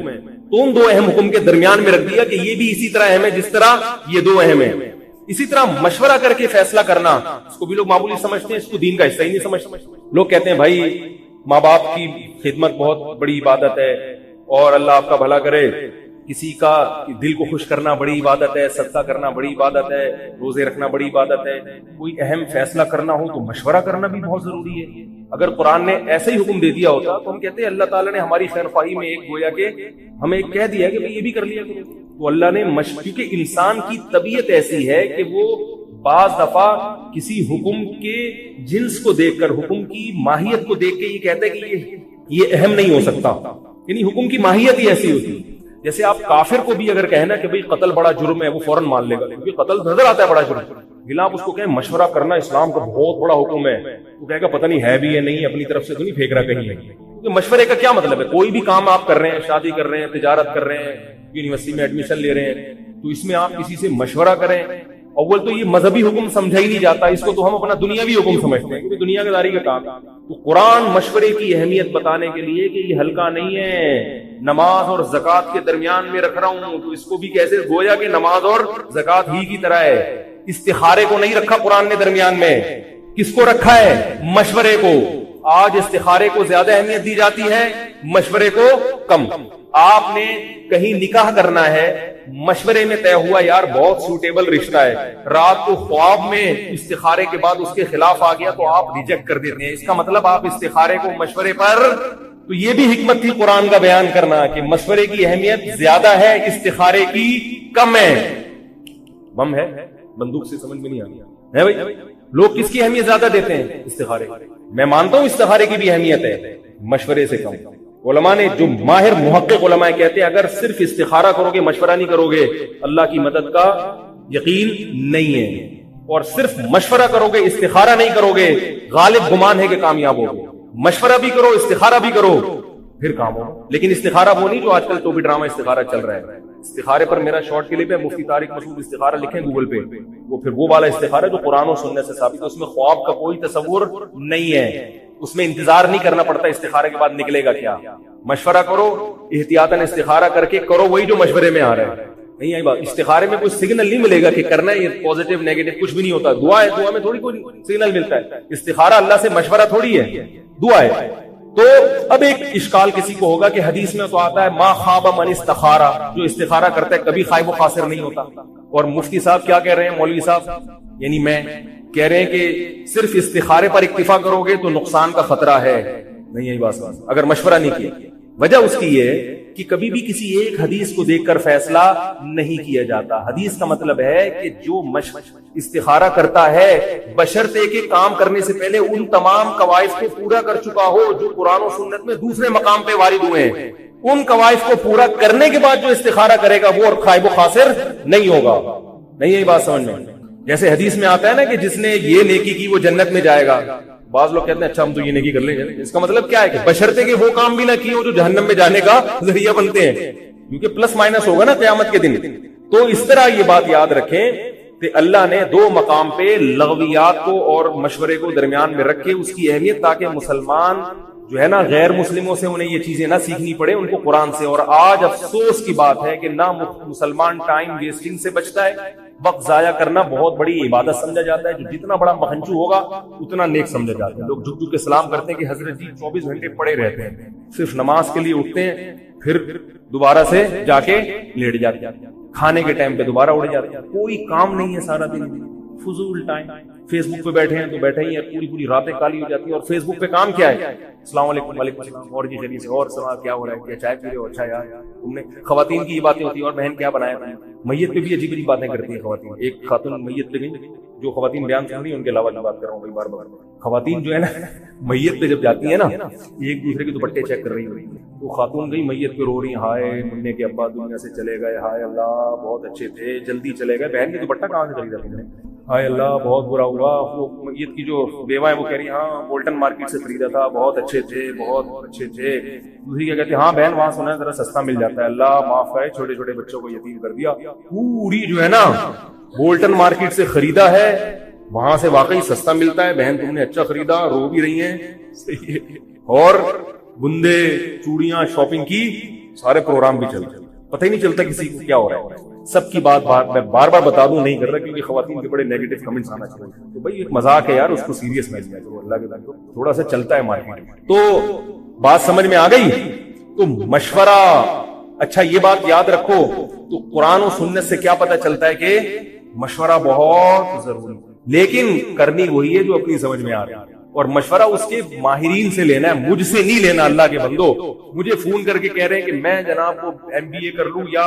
تو ان دو اہم حکم کے درمیان میں رکھ دیا کہ یہ بھی اسی طرح اہم ہے جس طرح یہ دو اہم ہیں. اسی طرح مشورہ کر کے فیصلہ کرنا، اس کو بھی لوگ معمولی سمجھتے ہیں، اس کو دین کا حصہ ہی نہیں سمجھتے. لوگ کہتے ہیں بھائی ماں باپ کی خدمت بہت بڑی عبادت ہے اور اللہ آپ کا بھلا کرے، کسی کا دل کو خوش کرنا بڑی عبادت ہے، صدقہ کرنا بڑی عبادت ہے، روزے رکھنا بڑی عبادت ہے. کوئی اہم فیصلہ کرنا ہو تو مشورہ کرنا بھی بہت ضروری ہے. اگر قرآن نے ایسے ہی حکم دے دیا ہوتا تو ہم کہتے ہیں اللہ تعالیٰ نے ہماری خیر خواہی میں ایک گویا کہ ہمیں کہہ دیا کہ یہ بھی کر لیا کرو. تو اللہ نے کیونکہ انسان کی طبیعت ایسی ہے کہ وہ بعض دفعہ کسی حکم کے جنس کو دیکھ کر، حکم کی ماہیت کو دیکھ کے یہ کہتا ہے کہ یہ اہم نہیں ہو سکتا. یعنی حکم کی ماہیت ہی ایسی ہوتی ہے. جیسے آپ کافر کو بھی اگر کہنا کہ بھئی قتل بڑا جرم ہے، وہ فوراً مان لے گا، کیونکہ قتل نظر آتا ہے بڑا جرم. لیکن آپ اس کو کہیں مشورہ کرنا اسلام کا بہت بڑا حکم ہے، وہ کہے گا پتہ نہیں ہے بھی یا نہیں، اپنی طرف سے تو نہیں پھینک رہا کہیں. کیونکہ مشورے کا کیا مطلب ہے؟ کوئی بھی کام آپ کر رہے ہیں، شادی کر رہے ہیں، تجارت کر رہے ہیں، یونیورسٹی میں ایڈمیشن لے رہے ہیں، تو اس میں آپ کسی سے مشورہ کریں. اول تو یہ مذہبی حکم سمجھا ہی نہیں جاتا، اس کو تو ہم اپنا دنیاوی حکم سمجھتے ہیں، کیونکہ دنیا کے داری کا کام. تو قرآن مشورے کی اہمیت بتانے کے لیے کہ یہ ہلکا نہیں ہے، نماز اور زکوٰۃ کے درمیان میں رکھ رہا ہوں، تو اس کو بھی کیسے گویا کہ نماز اور زکوٰۃ ہی کی طرح ہے. استخارے کو نہیں رکھا قرآن نے درمیان میں، کس کو رکھا ہے؟ مشورے کو. آج استخارے کو زیادہ اہمیت دی جاتی ہے، مشورے کو کم. آپ نے کہیں نکاح کرنا ہے، مشورے میں طے ہوا یار بہت سوٹیبل رشتہ ہے، رات کو خواب میں استخارے کے بعد اس کے خلاف آ گیا تو آپ ریجیکٹ کر دیتے ہیں. اس کا مطلب آپ استخارے کو مشورے پر. تو یہ بھی حکمت تھی قرآن کا بیان کرنا کہ مشورے کی اہمیت زیادہ ہے، استخارے کی کم ہے. بم ہے بندوق سے سمجھ میں نہیں آ رہا ہے بھائی. لوگ کس کی اہمیت زیادہ دیتے ہیں؟ استخارے. میں مانتا ہوں استخارے کی بھی اہمیت ہے، مشورے سے کم. علماء نے جو ماہر محقق علماء کہتے ہیں اگر صرف استخارہ کرو گے، مشورہ نہیں کرو گے، اللہ کی مدد کا یقین نہیں ہے. اور صرف مشورہ کرو گے، استخارہ نہیں کرو گے، غالب گمان ہے کہ کامیاب ہوگے. مشورہ بھی کرو، استخارہ بھی کرو، پھر کام ہو. لیکن استخارہ وہ نہیں جو آج کل ٹوپی ڈرامہ استخارہ چل رہا ہے. استخارے پر میرا شارٹ کلپ ہے، مفتی طارق مسعود استخارہ لکھیں گوگل پہ، وہ پھر وہ والا استخارہ جو قرآن و سنت سے ثابت ہے، اس میں خواب کا کوئی تصور نہیں ہے، اس میں انتظار نہیں کرنا پڑتا استخارے کے بعد نکلے گا کیا. مشورہ کرو، احتیاطاً استخارہ کر کے کرو وہی جو مشورے میں آ رہا ہے. نہیں آئی بات. استخارے میں کوئی سگنل نہیں ملے گا کہ کرنا ہے، یہ پوزیٹیو نیگیٹو کچھ بھی نہیں ہوتا. دعا ہے، دعا میں تھوڑی کوئی سگنل ملتا ہے. استخارہ اللہ سے مشورہ تھوڑی ہے، دعا ہے. تو اب ایک اشکال کسی کو ہوگا کہ حدیث میں تو آتا ہے ما خاب من استخارہ، جو استخارہ کرتا ہے کبھی خائب و خاسر نہیں ہوتا. اور مفتی صاحب کیا کہہ رہے ہیں، مولوی صاحب یعنی میں کہہ رہے ہیں کہ صرف استخارے پر اکتفا کرو گے تو نقصان کا خطرہ ہے. نہیں یہی بات اگر مشورہ نہیں کیا. وجہ اس کی یہ کہ کبھی بھی کسی ایک حدیث کو دیکھ کر فیصلہ نہیں کیا جاتا. حدیث کا مطلب ہے کہ جو استخارہ کرتا ہے بشرطے کے کام کرنے سے پہلے ان تمام قواعد کو پورا کر چکا ہو جو قرآن و سنت میں دوسرے مقام پہ وارد ہوئے ہیں. ان قواعد کو پورا کرنے کے بعد جو استخارہ کرے گا وہ اور خائب و خاسر نہیں ہوگا. نہیں یہی بات سمجھ میں. جیسے حدیث میں آتا ہے نا کہ جس نے یہ نیکی کی وہ جنت میں جائے گا، بعض لوگ کہتے ہیں اچھا ہم تو یہ نیکی کر لیں گے. اس کا مطلب کیا ہے کہ بشرطے کہ وہ کام بھی نہ کیے ہو جو جہنم میں جانے کا ذریعہ بنتے ہیں, کیونکہ پلس مائنس ہوگا نا قیامت کے دن. تو اس طرح یہ بات یاد رکھیں کہ اللہ نے دو مقام پہ لغویات کو اور مشورے کو درمیان میں رکھے, اس کی اہمیت, تاکہ مسلمان جو ہے نا غیر مسلموں سے انہیں یہ چیزیں نہ سیکھنی پڑے, ان کو قرآن سے. اور آج افسوس کی بات ہے کہ نہ مسلمان ٹائم ویسٹنگ سے بچتا ہے, وقت ضائع کرنا بہت بڑی عبادت سمجھا جاتا ہے, جو جتنا بڑا مہنجو ہوگا اتنا نیک سمجھا جاتا ہے. لوگ جھک جھک کے سلام کرتے ہیں کہ حضرت جی 24 گھنٹے پڑے رہتے ہیں, صرف نماز کے لیے اٹھتے ہیں, پھر دوبارہ سے جا کے لیٹ جاتے ہیں, کھانے کے ٹائم پہ دوبارہ اڑ جاتے ہیں, کوئی کام نہیں ہے سارا دن, فضول ٹائم. فیس بک پہ بیٹھے ہیں تو بیٹھے ہی ہیں, پوری راتیں کالی ہو جاتی ہیں. اور فیس بک پہ کام کیا ہے, السلام علیکم, وعلیکم السلام, اور جی چلیے سے, اور سنا کیا ہو رہا ہے, کیا چائے پی رہے ہو, اچھا یار تم نے. خواتین کی یہ باتیں ہوتی ہیں, اور بہن کیا بنایا تھا. میت پہ بھی عجیب عجیب باتیں کرتی ہیں خواتین. ایک خاتون میت پہ گئی, جو خواتین بیان سن رہی ہیں ان کے علاوہ بات کر رہا ہوں بار بار. خواتین جو ہے نا میت پہ جب جاتی ہیں نا, ایک دوسرے کے دوپٹے چیک کر رہی ہوئی ہیں. تو خاتون گئی میت پہ رو رہی ہیں, ہائے مننے کے ابا دنیا سے چلے گئے, ہائے اللہ بہت اچھے تھے, جلدی چلے گئے. بہن کے دوپٹہ کہاں سے خریدا تم نے, ہائے اللہ بہت برا ہوا. وہ میت کی جو بیوہ ہے وہ کہہ رہی ہاں بولٹن مارکیٹ سے خریدا تھا, بہت اچھے تھے, بہت اچھے تھے. دوسری کیا کہتے ہیں, ہاں بہن وہاں سنا ہے ذرا سستا مل جاتا ہے, اللہ معاف کرے چھوٹے چھوٹے بچوں کو یتیم کر دیا. پوری جو ہے نا بولٹن مارکیٹ سے خریدا ہے, وہاں سے واقعی سستا ملتا ہے. بہن تم نے اچھا خریدا, رو بھی رہی ہیں, اور بندے چوڑیاں شاپنگ کی, سارے پروگرام بھی چل رہے, پتہ ہی نہیں چلتا کسی کو کیا ہو رہا ہے. سب کی بات میں بار بار بتا دوں نہیں کر رہا, کیونکہ خواتین کے بڑے نیگیٹو کمنٹس آنا چاہیے. تو بھائی ایک مذاق ہے یار, اس کو سیریس میں لیا کرو, اللہ کے بندو تھوڑا سا چلتا ہے مارکیٹ میں. تو بات سمجھ میں آ گئی. تو مشورہ, اچھا یہ بات یاد رکھو, تو قرآن و سنت سے کیا پتہ چلتا ہے کہ مشورہ بہت ضروری ہے, لیکن کرنی وہی ہے جو اپنی سمجھ میں آ رہا ہے. اور مشورہ اس کے ماہرین سے لینا ہے, مجھ سے نہیں لینا. اللہ کے بندو مجھے فون کر کے کہہ رہے ہیں کہ میں جناب وہ MBA کر لوں یا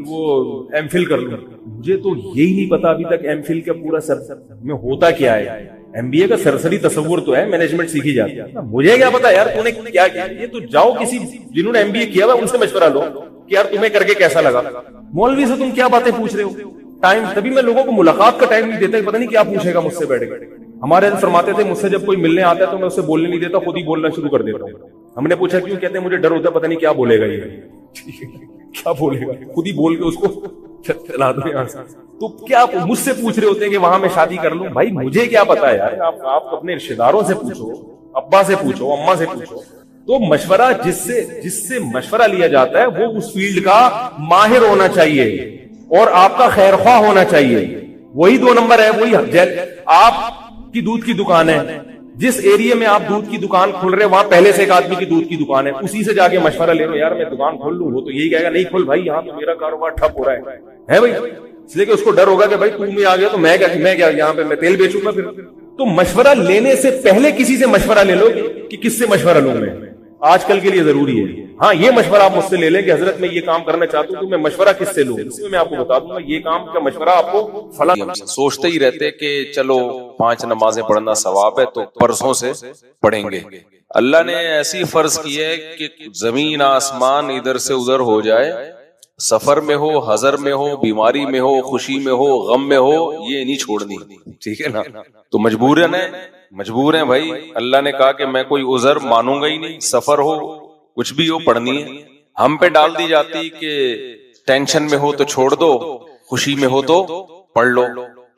وہ ایم فل کر لوں. مجھے تو یہی نہیں پتا ابھی تک ایم فل کا پورا سر میں ہوتا کیا ہے. MBA کا سرسری تصور تو ہے, مینجمنٹ سیکھی جاتی ہے, مجھے کیا پتا یار تو نے کیا کیا. یہ تو جاؤ کسی جنہوں نے MBA کیا ہوا ان سے مشورہ لو کہ یار تمہیں کر کے کیسا لگا. مولوی سے تم کیا باتیں پوچھ رہے ہو. ٹائم تبھی میں لوگوں کو ملاقات کا ٹائم نہیں دیتا, پتہ نہیں کیا پوچھے گا مجھ سے بیٹھ کے. ہمارے حضرت فرماتے تھے مجھ سے جب کوئی ملنے آتا ہے تو میں اسے بولنے نہیں دیتا, خود ہی بولنا شروع کر دیتا ہوں. ہم نے پوچھا کیوں, کہتے ہیں مجھے ڈر ہوتا ہے پتہ نہیں کیا بولے گا یہ. کیا بولے گا, خود ہی بول کے اس کو چلا دو یہاں سے. تو کیا مجھ سے پوچھ رہے ہوتے ہیں کہ وہاں میں شادی کر لوں. بھائی مجھے کیا پتا ہے یار, آپ اپنے رشتے داروں سے پوچھو, ابا سے پوچھو, اما سے پوچھو. تو مشورہ جس سے مشورہ لیا جاتا ہے وہ اس فیلڈ کا ماہر ہونا چاہیے اور آپ کا خیر خواہ ہونا چاہیے. وہی 2 نمبر ہے. وہی آپ کی دودھ کی دکان ہے, جس ایریے میں آپ دودھ کی دکان کھول رہے ہیں وہاں پہلے سے ایک آدمی کی دودھ کی دکان ہے, اسی سے جا کے مشورہ لے رہے ہو, یار میں دکان کھول لوں. وہ تو یہی کہے گا نہیں کھول بھائی, یہاں تو میرا کاروبار ٹھپ ہو رہا ہے بھائی. اس لیے کہ اس کو ڈر ہوگا کہ بھائی تم میں آ گیا تو میں کیا یہاں پہ میں تیل بیچوں گا پھر. تو مشورہ لینے سے پہلے کسی سے مشورہ لے لو کہ کس سے مشورہ لوں میں, آج کل کے لیے ضروری ہے. ہاں یہ مشورہ آپ مجھ سے لے لیں کہ حضرت میں یہ کام کرنا چاہتا ہوں تو میں مشورہ کس سے لوں, اس میں آپ کو بتا دوں گا یہ کام کا مشورہ آپ کو فلاں. سوچتے ہی رہتے کہ چلو 5 نمازیں پڑھنا ثواب ہے تو پرسوں سے پڑھیں گے. اللہ نے ایسی فرض کی ہے کہ زمین آسمان ادھر سے ادھر ہو جائے, سفر میں ہو, حضر میں ہو, بیماری میں ہو, خوشی میں ہو, غم میں ہو, یہ نہیں چھوڑنی. ٹھیک ہے نا, تو مجبور ہیں بھائی. اللہ نے کہا کہ میں کوئی عذر مانوں گا ہی نہیں, سفر ہو کچھ بھی ہو پڑھنی ہے. ہم پہ ڈال دی جاتی کہ ٹینشن میں ہو تو چھوڑ دو, خوشی میں ہو تو پڑھ لو.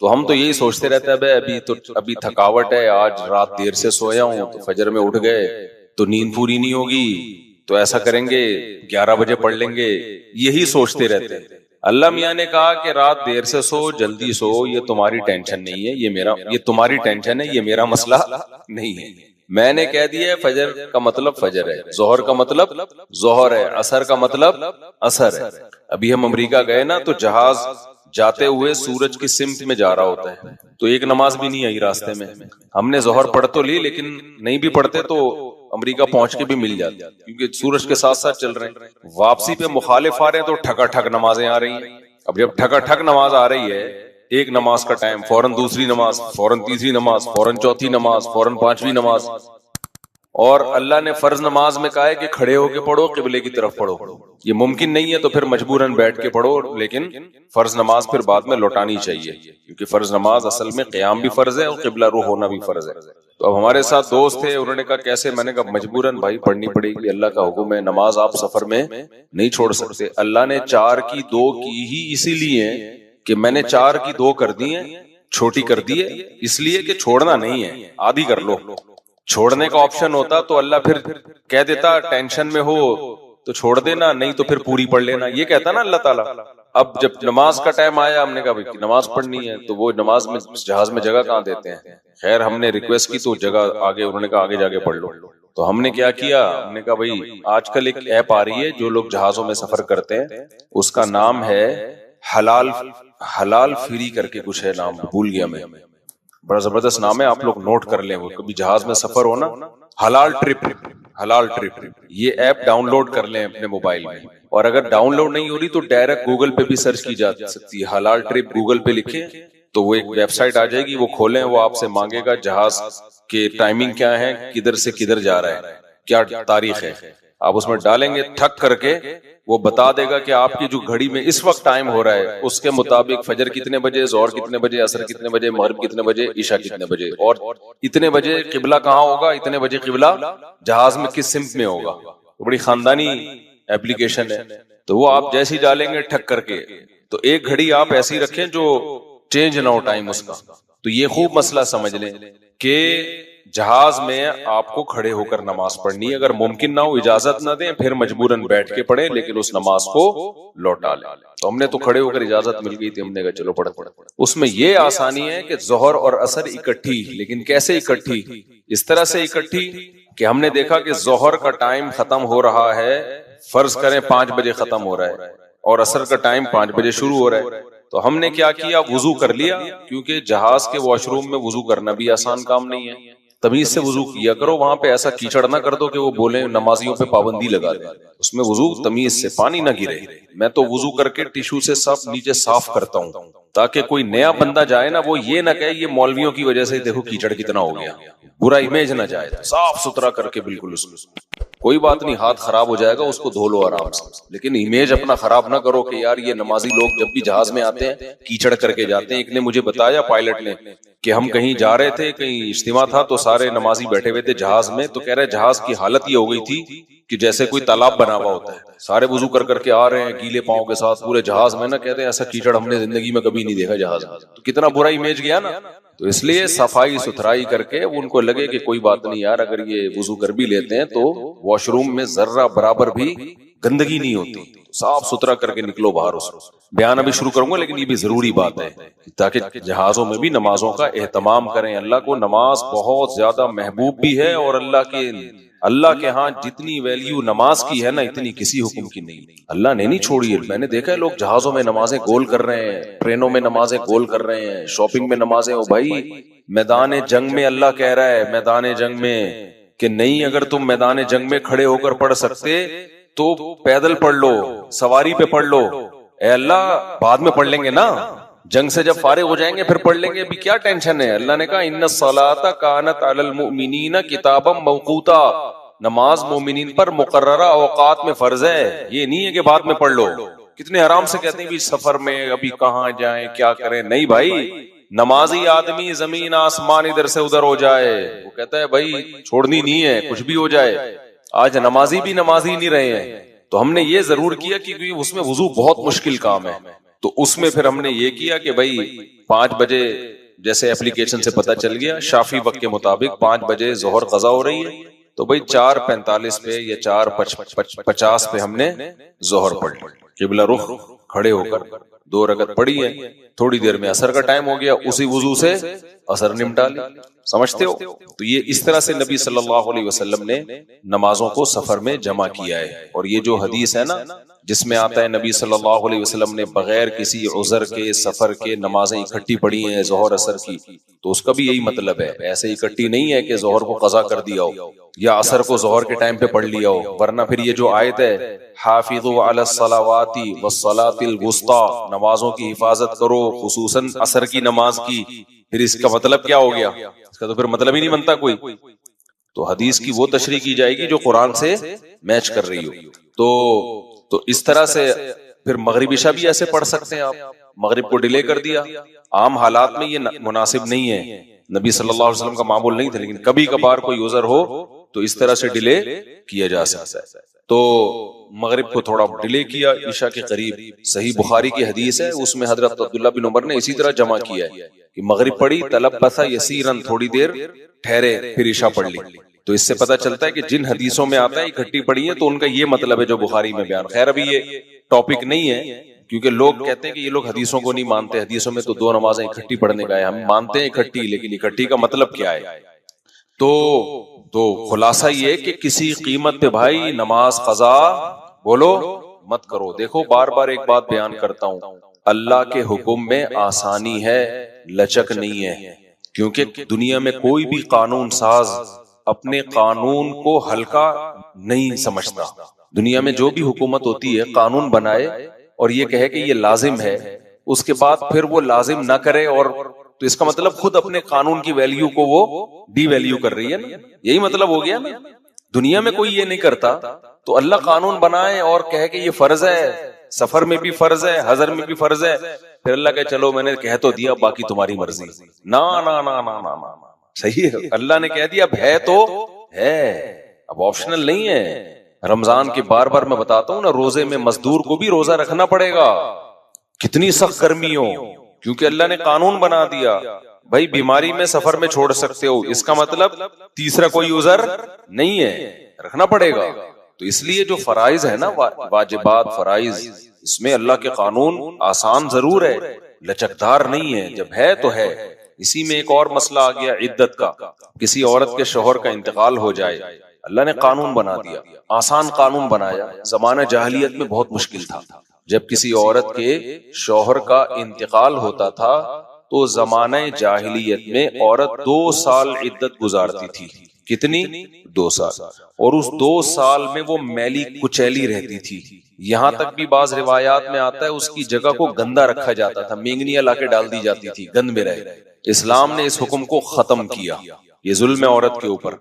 تو ہم تو یہی سوچتے رہتے ہیں ابھی تھکاوٹ ہے, آج رات دیر سے سویا ہوں تو فجر میں اٹھ گئے تو نیند پوری نہیں ہوگی, تو ایسا کریں گے 11 بجے پڑھ لیں گے. یہی سوچتے رہتے ہیں. اللہ میاں نے کہا کہ رات دیر سے سو, جلدی سو, یہ تمہاری ٹینشن نہیں ہے, یہ تمہاری ٹینشن ہے, یہ میرا مسئلہ نہیں ہے. میں نے کہہ دیا فجر کا مطلب فجر ہے, ظہر کا مطلب ظہر ہے, عصر کا مطلب عصر ہے. ابھی ہم امریکہ گئے نا تو جہاز جاتے ہوئے سورج کی سمت میں جا رہا ہوتا ہے, تو ایک نماز بھی نہیں آئی راستے میں. ہم نے ظہر پڑھ تو لی لیکن نہیں بھی پڑھتے تو امریکہ پہنچ کے بھی مل جاتی, کیونکہ سورج کے ساتھ ساتھ چل رہے ہیں. واپسی پہ مخالف آ رہے ہیں تو ٹھکا ٹھک نمازیں آ رہی ہیں. اب جب ٹھکا ٹھک نماز آ رہی ہے, ایک نماز کا ٹائم, فوراً دوسری نماز, فوراً تیسری نماز, فوراً چوتھی نماز, فوراً 5ویں نماز. اور اللہ نے فرض نماز میں کہا ہے کہ کھڑے ہو کے پڑھو, قبلے کی طرف پڑھو. یہ ممکن نہیں ہے تو پھر مجبوراً بیٹھ کے پڑھو, لیکن فرض نماز پھر بعد میں لوٹانی چاہیے, کیونکہ فرض نماز اصل میں قیام بھی فرض ہے اور قبلہ رخ ہونا بھی فرض ہے. تو اب ہمارے ساتھ دوست تھے, انہوں نے کہا کیسے؟ میں نے کہا مجبوراً بھائی پڑھنی پڑے گی, اللہ کا حکم ہے, نماز آپ سفر میں نہیں چھوڑ سکتے. اللہ نے 4 کی 2 کی ہی اسی لیے کہ میں نے 4 کی 2 کر دی ہیں, چھوٹی کر دی ہے, اس لیے کہ چھوڑنا نہیں ہے, آدھی کر لو. چھوڑنے کا آپشن ہوتا تو اللہ پھر کہہ دیتا ٹینشن میں ہو تو چھوڑ دینا, نہیں تو پھر پوری پڑھ لینا, یہ کہتا نا اللہ تعالیٰ. اب جب نماز کا ٹائم آیا, ہم نے کہا بھائی نماز پڑھنی ہے, تو وہ نماز میں جہاز میں جگہ کہاں دیتے ہیں. خیر ہم نے ریکویسٹ کی تو جگہ آگے, انہوں نے کہا آگے جا کے پڑھ لو. تو ہم نے کیا کیا, ہم نے کہا بھائی آج کل ایک ایپ آ رہی ہے جو لوگ جہازوں میں سفر کرتے ہیں, اس کا نام ہے حلال فری کر کے کچھ ہے, نام بھول گیا میں, بڑا زبردست نام ہے, آپ لوگ نوٹ کر لیں, وہ کبھی جہاز میں سفر ہو نا, حلال ٹرپ, یہ ایپ ڈاؤن لوڈ کر لیں اپنے موبائل میں. اور اگر ڈاؤن لوڈ نہیں ہو رہی تو ڈائریکٹ گوگل پہ بھی سرچ کی جا سکتی ہے, حلال ٹرپ گوگل پہ لکھیں تو وہ ایک ویب سائٹ آ جائے گی, وہ کھولیں, وہ آپ سے مانگے گا جہاز کے ٹائمنگ کیا ہے, کدھر سے کدھر جا رہا ہے, کیا تاریخ ہے, آپ اس میں ڈالیں گے, ٹھک کر کے وہ بتا دے گا کہ آپ کی جو گھڑی میں اس وقت ٹائم ہو رہا ہے اس کے مطابق فجر کتنے بجے, ظہر کتنے بجے, عصر کتنے بجے, مغرب کتنے بجے, عشاء کتنے بجے, اور اتنے بجے قبلہ کہاں ہوگا, اتنے بجے قبلہ جہاز میں کس سمت میں ہوگا. بڑی خاندانی ایپلیکیشن ہے, تو وہ آپ جیسی ڈالیں گے ٹھک کر کے, تو ایک گھڑی آپ ایسی رکھیں جو چینج نہ ہو ٹائم اس کا. تو یہ خوب مسئلہ سمجھ لیں کہ جہاز میں آپ کو کھڑے ہو کر نماز پڑھنی ہے, اگر ممکن نہ ہو اجازت نہ دیں پھر مجبوراً بیٹھ کے پڑھیں, لیکن اس نماز کو لوٹا لیں. تو ہم نے تو کھڑے ہو کر اجازت مل گئی تھی, ہم نے کہا چلو پڑھ. اس میں یہ آسانی ہے کہ ظہر اور عصر اکٹھی, لیکن کیسے اکٹھی, اس طرح سے اکٹھی کہ ہم نے دیکھا کہ ظہر کا ٹائم ختم ہو رہا ہے, فرض کریں 5 بجے ختم ہو رہا ہے, اور عصر کا ٹائم 5 بجے شروع ہو رہا ہے. تو ہم نے کیا کیا, وضو کر لیا, کیونکہ جہاز کے واش روم میں وضو کرنا بھی آسان کام نہیں ہے. تمیز سے وضو کیا کرو, وہاں پہ ایسا کیچڑ نہ کر دو کہ وہ بولیں نمازیوں پہ پابندی لگا دیں. اس میں وضو تمیز سے, پانی نہ گرے. میں تو وضو کر کے ٹیشو سے سب نیچے صاف کرتا ہوں, تاکہ کوئی نیا بندہ جائے نا, وہ یہ نہ کہے یہ مولویوں کی وجہ سے دیکھو کیچڑ کتنا ہو گیا, برا امیج نہ جائے. صاف ستھرا کر کے بالکل, اس میں کوئی بات نہیں, ہاتھ خراب ہو جائے گا اس کو دھو لو آرام سے, لیکن امیج اپنا خراب نہ کرو کہ یار یہ نمازی لوگ جب بھی جہاز میں آتے ہیں کیچڑ کر کے جاتے ہیں. ایک نے مجھے بتایا, پائلٹ نے, کہ ہم کہیں جا رہے تھے, کہیں اجتماع تھا, تو سارے نمازی بیٹھے ہوئے تھے جہاز میں, تو کہہ رہے جہاز کی حالت یہ ہو گئی تھی کہ جیسے کوئی تالاب بنا ہوا ہوتا ہے, سارے وضو کر کر کے آ رہے ہیں گیلے پاؤں کے ساتھ پورے جہاز میں نا, کہتے ہیں ایسا کیچڑ ہم نے زندگی میں کبھی نہیں دیکھا جہاز میں. تو کتنا برا امیج گیا نا. تو اس لیے صفائی ستھرائی کر کے ان کو لگے کہ کوئی بات نہیں یار, اگر یہ وضو کر بھی لیتے ہیں تو واش روم میں ذرہ برابر بھی گندگی نہیں ہوتی, صاف ستھرا کر کے نکلو باہر. اس بیان ابھی شروع کروں گا, لیکن یہ بھی ضروری بات ہے تاکہ جہازوں میں بھی نمازوں کا اہتمام کریں. اللہ کو نماز بہت زیادہ محبوب بھی ہے, اور اللہ کے ہاں جتنی ویلیو نماز کی ہے نا, اتنی کسی حکم کی نہیں. اللہ نے نہیں چھوڑی ہے. میں نے دیکھا ہے لوگ جہازوں میں نمازیں گول کر رہے ہیں, ٹرینوں میں نمازیں گول کر رہے ہیں, شاپنگ میں نمازیں. ہو بھائی میدان جنگ میں اللہ کہہ رہا ہے, میدان جنگ میں کہ نہیں, اگر تم میدان جنگ میں کھڑے ہو کر پڑھ سکتے تو پیدل پڑھ لو, سواری پہ پڑھ لو. اے اللہ بعد میں پڑھ لیں گے نا, جنگ سے جب فارغ ہو جائیں گے پھر پڑھ لیں گے, ابھی کیا ٹینشن ہے. اللہ نے کہا ان الصلاۃ کانت علی المؤمنین کتابا موقوتا, نماز مومنین پر مقررہ اوقات میں فرض ہے, یہ نہیں ہے کہ بعد میں پڑھ لو. کتنے آرام سے کہتے ہیں بھی سفر میں ابھی کہاں جائیں کیا کریں. نہیں بھائی, نمازی آدمی زمین آسمان ادھر سے ادھر ہو جائے, وہ کہتا ہے بھائی چھوڑنی نہیں ہے, کچھ بھی ہو جائے. آج نمازی بھی نمازی نہیں رہے ہیں. تو ہم نے یہ ضرور کیا کہ اس میں وضو بہت مشکل کام ہے, تو اس میں پھر ہم نے یہ کیا کہ بھائی 5 بجے جیسے اپلیکیشن سے پتہ چل گیا شافی وقت کے مطابق 5 بجے ظہر قضا ہو رہی ہے, تو بھائی 4:45 پہ یا 4:50 پہ ہم نے ظہر پڑھ لی, قبلہ رخ کھڑے ہو کر 2 رکعت پڑھی ہے. تھوڑی دیر میں عصر کا ٹائم ہو گیا, اسی وضو سے عصر نمٹا لی. سمجھتے ہو؟ تو یہ اس طرح سے نبی صلی اللہ علیہ وسلم نے نمازوں کو سفر میں جمع کیا ہے. اور یہ جو حدیث ہے نا جس میں آتا ہے نبی صلی اللہ علیہ وسلم نے بغیر کسی عذر کے سفر کے نمازیں اکٹھی پڑھی ہیں ظہر عصر کی, تو اس کا بھی یہی مطلب ہے. ایسے اکٹھی نہیں ہے کہ ظہر کو قضا کر دیا ہو یا عصر کو ظہر کے ٹائم پہ پڑھ لیا ہو, ورنہ پھر یہ جو آیت ہے حافظوا علی الصلوات والصلاۃ الوسطی, نمازوں کی حفاظت کرو خصوصاً عصر کی نماز کی, پھر اس کا مطلب کیا ہو گیا؟ اس کا تو پھر مطلب ہی نہیں بنتا کوئی. تو حدیث کی وہ تشریح کی جائے گی جو قرآن سے میچ کر رہی ہو. تو اس طرح سے پھر مغرب عشاء بھی ایسے پڑھ سکتے ہیں آپ. مغرب کو ڈیلے کر دیا, عام حالات میں یہ مناسب نہیں ہے, نبی صلی اللہ علیہ وسلم کا معمول نہیں تھا، لیکن کبھی کبھار کوئی عذر ہو تو اس طرح سے ڈیلے کیا جا سکتا ہے. تو مغرب کو تھوڑا ڈیلے کیا عشاء کے قریب. صحیح بخاری کی حدیث ہے، اس میں حضرت عبداللہ بن عمر نے اسی طرح جمع کیا ہے کہ مغرب پڑھی، تلبث یسیرن، تھوڑی دیر ٹھہرے، پھر عشاء پڑھ لی. تو اس سے پتہ چلتا ہے کہ جن حدیثوں میں آتا ہے اکٹھی پڑھی ہے تو ان کا یہ مطلب ہے جو بخاری میں بیان. خیر ابھی یہ ٹاپک نہیں ہے، کیونکہ لوگ کہتے ہیں کہ یہ لوگ حدیثوں کو نہیں مانتے، حدیثوں میں تو 2 نمازیں اکٹھی پڑھنے کا ہے. ہم مانتے ہیں اکٹھی، لیکن اکٹھی کا مطلب کیا ہے؟ تو خلاصہ یہ کہ کسی قیمت پہ بھائی نماز قضا بولو مت کرو. دیکھو بار بار ایک بات بیان کرتا ہوں، اللہ کے حکم میں آسانی ہے، لچک نہیں ہے. کیونکہ دنیا میں کوئی بھی قانون ساز اپنے قانون کو ہلکا نہیں سمجھتا. دنیا میں جو بھی حکومت ہوتی ہے قانون بنائے اور یہ کہے کہ یہ لازم ہے، اس کے بعد پھر وہ لازم نہ کرے، اور تو اس کا مطلب خود اپنے قانون کی ویلیو کو وہ ڈی ویلیو کر رہی ہے نا. یہی مطلب ہو گیا نا. دنیا میں کوئی یہ نہیں کرتا، تو اللہ قانون بنائے اور کہے کہ یہ فرض ہے، سفر میں بھی فرض ہے، حضر میں بھی فرض ہے، پھر اللہ کہ چلو میں نے کہہ تو دیا، باقی تمہاری مرضی. نا نا نا نا نا نا، صحیح ہے، اللہ نے کہہ دیا اب ہے تو ہے، اب آپشنل نہیں ہے. رمضان کے بار بار میں بتاتا ہوں نا، روزے میں مزدور کو بھی روزہ رکھنا پڑے گا، کتنی سخت گرمی ہو، کیونکہ اللہ نے قانون بنا دیا. بھائی بیماری میں سفر میں چھوڑ سکتے ہو، اس کا مطلب تیسرا کوئی عذر نہیں ہے، رکھنا پڑے گا. تو اس لیے جو فرائض ہے نا، واجبات فرائض، اس میں اللہ کے قانون آسان ضرور ہے، لچکدار نہیں ہے. جب ہے تو ہے. اسی میں ایک اور مسئلہ آ گیا عدت کا. کسی عورت کے شوہر کا انتقال ہو جائے، اللہ نے قانون بنا دیا، آسان قانون بنایا. زمانہ جاہلیت میں بہت مشکل تھا. جب کسی عورت کے شوہر کا انتقال ہوتا تھا تو زمانہ جاہلیت میں عورت 2 سال عدت گزارتی تھی. کتنی؟ 2 سال. اور اس 2 سال میں وہ میلی کچیلی رہتی تھی. یہاں تک بھی بعض روایات میں آتا ہے اس کی جگہ کو گندا رکھا جاتا تھا، مینگنیاں لا کے ڈال دی جاتی تھی گند میں رہے. اسلام نے اس حکم کو ختم کیا. یہ ظلم ہے عورت کے اوپر.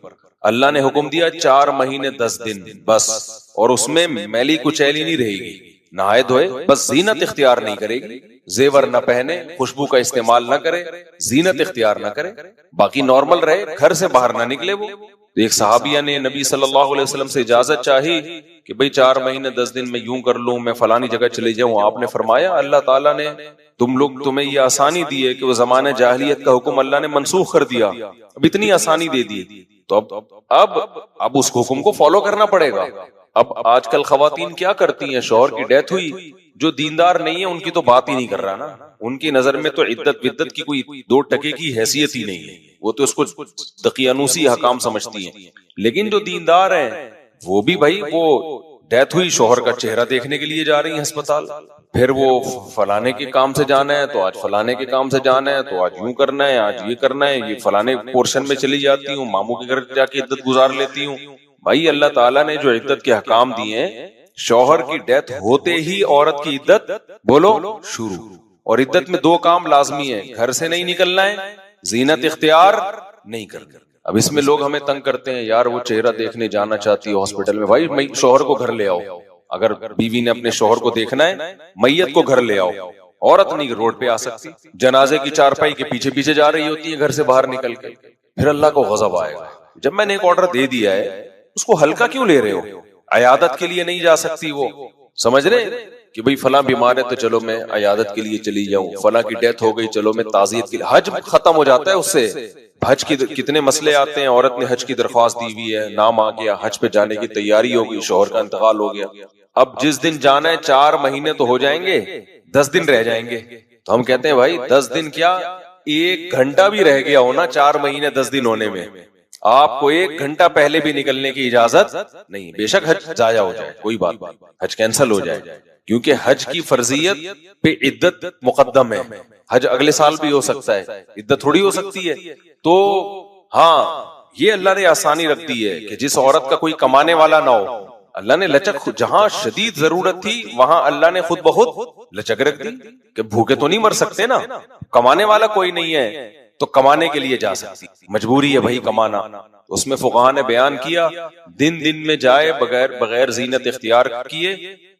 اللہ نے حکم دیا 4 مہینے 10 دن بس، اور اس میں میلی کچیلی نہیں رہے گی، نہائے دھوئے، بس زینت اختیار نہیں کرے گی، زیور نہ پہنے، خوشبو کا استعمال نہ کرے، زینت اختیار نہ کرے، باقی نارمل رہے، گھر سے باہر نہ نکلے. وہ ایک صحابیہ نے نبی صلی اللہ علیہ وسلم سے اجازت چاہی کہ بھئی 4 مہینے 10 دن میں یوں کر لوں، میں فلانی جگہ چلے جاؤں. آپ نے فرمایا اللہ تعالیٰ نے تمہیں یہ آسانی دی ہے کہ وہ زمانہ جاہلیت کا حکم اللہ نے منسوخ کر دیا، اب اتنی آسانی دے دی، تو اب اس حکم کو فالو کرنا پڑے گا. اب آج کل خواتین کیا کرتی ہیں، شوہر کی ڈیتھ ہوئی، جو دیندار نہیں ہے ان کی تو بات ہی نہیں کر رہا نا، ان کی نظر میں تو عدت بدت کی کوئی 2 ٹکے کی حیثیت ہی نہیں ہے، وہ تو اس کو دقیانوسی حکام سمجھتی ہیں. لیکن جو دیندار ہیں وہ بھی بھائی، وہ ڈیتھ ہوئی، شوہر کا چہرہ دیکھنے کے لیے جا رہی ہیں ہسپتال، پھر وہ فلانے کے کام سے جانا ہے تو آج فلانے کے کام سے جانا ہے، تو آج یوں کرنا ہے، آج یہ کرنا ہے، یہ فلانے پورشن میں چلی جاتی ہوں، ماموں کے گھر جا کے عدت گزار لیتی ہوں. بھائی اللہ تعالیٰ نے جو عدت کے حکام دیے ہیں، شوہر کی ڈیتھ ہوتے ہی عورت کی عدت بولو شروع. اور عدت میں 2 کام لازمی ہیں، گھر سے نہیں نکلنا ہے، زینت اختیار نہیں کرنا. اب اس میں لوگ ہمیں تنگ کرتے ہیں، یار وہ چہرہ دیکھنے جانا چاہتی ہے ہاسپٹل میں. بھائی شوہر کو گھر لے آؤ، اگر بیوی نے اپنے شوہر کو دیکھنا ہے میت کو گھر لے آؤ. عورت نہیں روڈ پہ آ سکتی، جنازے کی چارپائی کے پیچھے پیچھے جا رہی ہوتی ہے گھر سے باہر نکل کے، پھر اللہ کو غضب آئے گا. جب میں نے ایک آرڈر دے دیا ہے اس کو ہلکا کیوں لے رہے ہو؟ عیادت کے لیے نہیں جا سکتی، وہ سمجھ رہے کہ بھئی فلاں بیمار ہے تو چلو میں عیادت کے لیے چلی جاؤں، فلاں کی ڈیتھ ہو گئی چلو میں تعزیت کے لیے. حج ختم ہو جاتا ہے اس سے. حج کی کتنے مسئلے آتے ہیں، عورت نے حج کی درخواست دی ہوئی ہے، نام آ گیا، حج پہ جانے کی تیاری ہو گئی، شوہر کا انتقال ہو گیا. اب جس دن جانا ہے 4 مہینے تو ہو جائیں گے، 10 دن رہ جائیں گے. تو ہم کہتے ہیں بھائی 10 دن کیا، 1 گھنٹہ بھی رہ گیا ہونا 4 مہینے 10 دن ہونے میں، آپ کو 1 گھنٹہ پہلے بھی نکلنے کی اجازت نہیں. بے شک حج ضائع ہو جائے کوئی بات نہیں، حج کینسل ہو جائے، کیونکہ حج کی فرضیت پہ عدت مقدم ہے. حج اگلے سال بھی ہو سکتا ہے، عدت تھوڑی ہو سکتی ہے. تو ہاں یہ اللہ نے آسانی رکھ دی ہے کہ جس عورت کا کوئی کمانے والا نہ ہو، اللہ نے لچک، جہاں شدید ضرورت تھی وہاں اللہ نے خود بخود لچک رکھ دی کہ بھوکے تو نہیں مر سکتے نا، کمانے والا کوئی نہیں ہے تو کمانے کے لیے جا سکتی، مجبوری ہے بھائی کمانا. اس میں فقہاء نے بیان کیا دن میں جائے بغیر زینت اختیار کیے،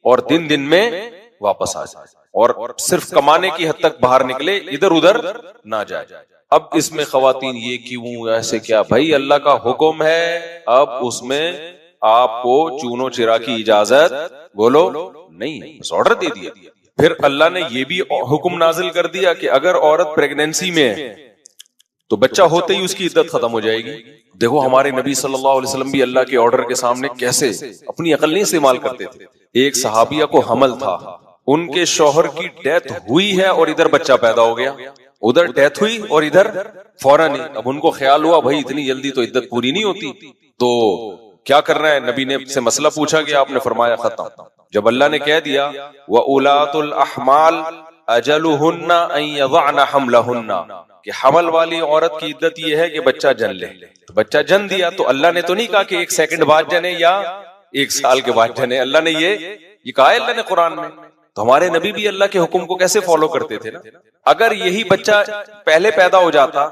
اور دن میں واپس آ جائے اور صرف کمانے کی حد تک باہر نکلے, ادھر ادھر نہ جائے. اب اس میں خواتین یہ کیوں ایسے کیا؟ بھائی اللہ کا حکم ہے, اب اس میں آپ کو چونو چرا کی اجازت بولو نہیں, بس آرڈر دے دیا. پھر اللہ نے یہ بھی حکم نازل کر دیا کہ اگر عورت پریگنینسی میں ہے تو بچہ ہوتے ہی اس کی عدت ختم ہو جائے گی. دیکھو ہمارے نبی صلی اللہ علیہ وسلم بھی اللہ کے آرڈر کے سامنے کیسے اپنی عقل نہیں استعمال کرتے تھے. ایک صحابیہ کو حمل تھا, ان کے شوہر کی ڈیتھ ہوئی ہے اور ادھر بچہ پیدا ہو گیا, ادھر ڈیتھ ہوئی اور ادھر فوراً ہی. اب ان کو خیال ہوا بھائی اتنی جلدی تو عدت پوری نہیں ہوتی, تو کیا کرنا ہے؟ نبی نے سے مسئلہ پوچھا کہ آپ نے فرمایا ختم. جب اللہ نے کہہ دیا وَأُولَاتُ الْأَحْمَالِ أَجَلُهُنَّ أَن يَضَعْنَ حَمْلَهُنَّ, کہ حمل والی عورت کی عدت یہ ہے کہ بچہ جن لے, تو بچہ جن دیا تو اللہ نے تو نہیں کہا کہ 1 سیکنڈ بعد جنے یا 1 سال کے بعد جنے, اللہ نے یہ کہا ہے اللہ نے قرآن میں. تو ہمارے نبی بھی اللہ کے حکم کو کیسے فالو کرتے تھے نا. اگر یہی بچہ پہلے پیدا ہو جاتا,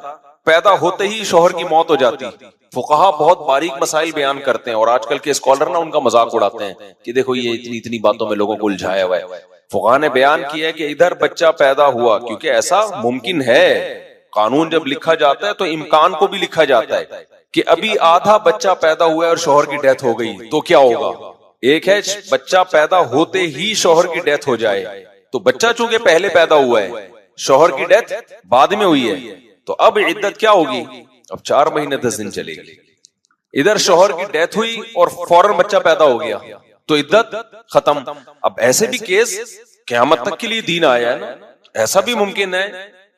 پیدا ہوتے ہی شوہر کی موت ہو جاتی. فقہا بہت باریک مسائل بیان کرتے ہیں اور آج کل کے اسکالر نا ان کا مذاق اڑاتے ہیں کہ دیکھو یہ اتنی باتوں میں لوگوں کو الجھایا ہوا ہے. فقہا نے بیان کیا ہے کہ ادھر بچہ پیدا ہوا, کیونکہ ایسا ممکن ہے, قانون جب لکھا جاتا ہے تو امکان کو بھی لکھا جاتا ہے کہ ابھی آدھا بچہ پیدا ہوا ہے اور شوہر کی ڈیتھ ہو گئی تو کیا ہوگا. ایک ہے بچہ پیدا ہوتے ہی شوہر کی ڈیتھ ہو جائے, تو بچہ چونکہ پہلے پیدا ہوا ہے, شوہر کی ڈیتھ بعد میں ہوئی ہے, تو اب عدت کیا ہوگی؟ اب 4 مہینے 10 دن چلے گی. ادھر شوہر کی ڈیتھ ہوئی اور فوراً بچہ پیدا ہو گیا تو عدت ختم. اب ایسے بھی کیس قیامت تک کے لیے دین آیا ہے نا, ایسا بھی ممکن ہے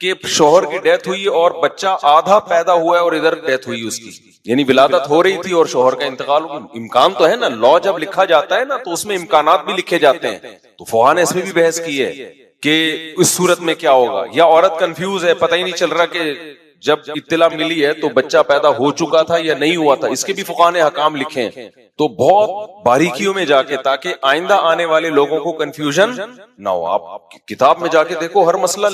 کہ شوہر کی ڈیتھ ہوئی اور بچہ آدھا پیدا ہوا ہے اور ادھر ڈیتھ ہوئی اس کی, یعنی ولادت ہو رہی تھی اور شوہر کا انتقال ہو. امکان تو ہے نا, لا جب لکھا جاتا ہے نا تو اس میں امکانات بھی لکھے جاتے ہیں. تو فقہا نے اس میں بھی بحث کی ہے کہ اس صورت میں کیا ہوگا, یا عورت کنفیوز ہے, پتہ ہی نہیں چل رہا کہ جب اطلاع ملی ہے تو بچہ پیدا ہو چکا تھا یا نہیں ہوا تھا. اس کے بھی فقہا نے حکام لکھے ہیں, تو بہت باریکیوں میں جا کے, تاکہ آئندہ آنے والے لوگوں کو کنفیوژن نہ ہو. آپ کتاب میں جا کے دیکھو, ہر مسئلہ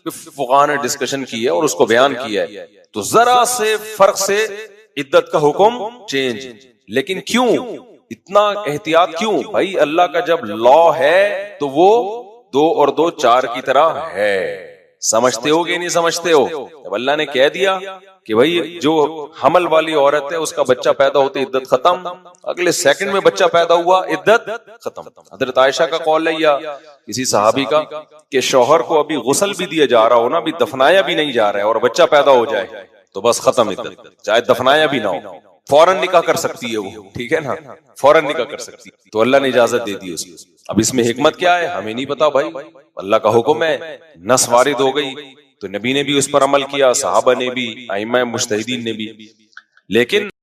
فقہا نے ڈسکشن کی ہے اور اس کو بیان کیا ہے. تو ذرا سے فرق سے عدت کا حکم چینج. لیکن کیوں اتنا احتیاط کیوں؟ بھائی اللہ کا جب لا ہے تو وہ 2 اور 2 4 کی طرح ہے. سمجھتے ہو کہ نہیں سمجھتے ہو؟ جب اللہ نے کہہ دیا کہ بھائی جو حمل والی عورت ہے اس کا بچہ پیدا ہوتے عدت ختم, اگلے سیکنڈ میں بچہ پیدا ہوا عدت ختم. حضرت عائشہ کا قول ہے یا کسی صحابی کا کہ شوہر کو ابھی غسل بھی دیا جا رہا ہو نا, ابھی دفنایا بھی نہیں جا رہا ہے اور بچہ پیدا ہو جائے تو بس ختم عدت, چاہے دفنایا بھی نہ ہو, فوراً نکاح کر سکتی ہے وہ, ٹھیک ہے نا, فوراً نکاح کر سکتی. تو اللہ نے اجازت دے دی اس کو. اب اس میں حکمت کیا ہے ہمیں نہیں پتا بھائی, اللہ کا حکم ہے, نص وارد ہو گئی تو نبی نے بھی اس پر عمل کیا, صحابہ نے بھی, ائمہ مجتہدین نے بھی. لیکن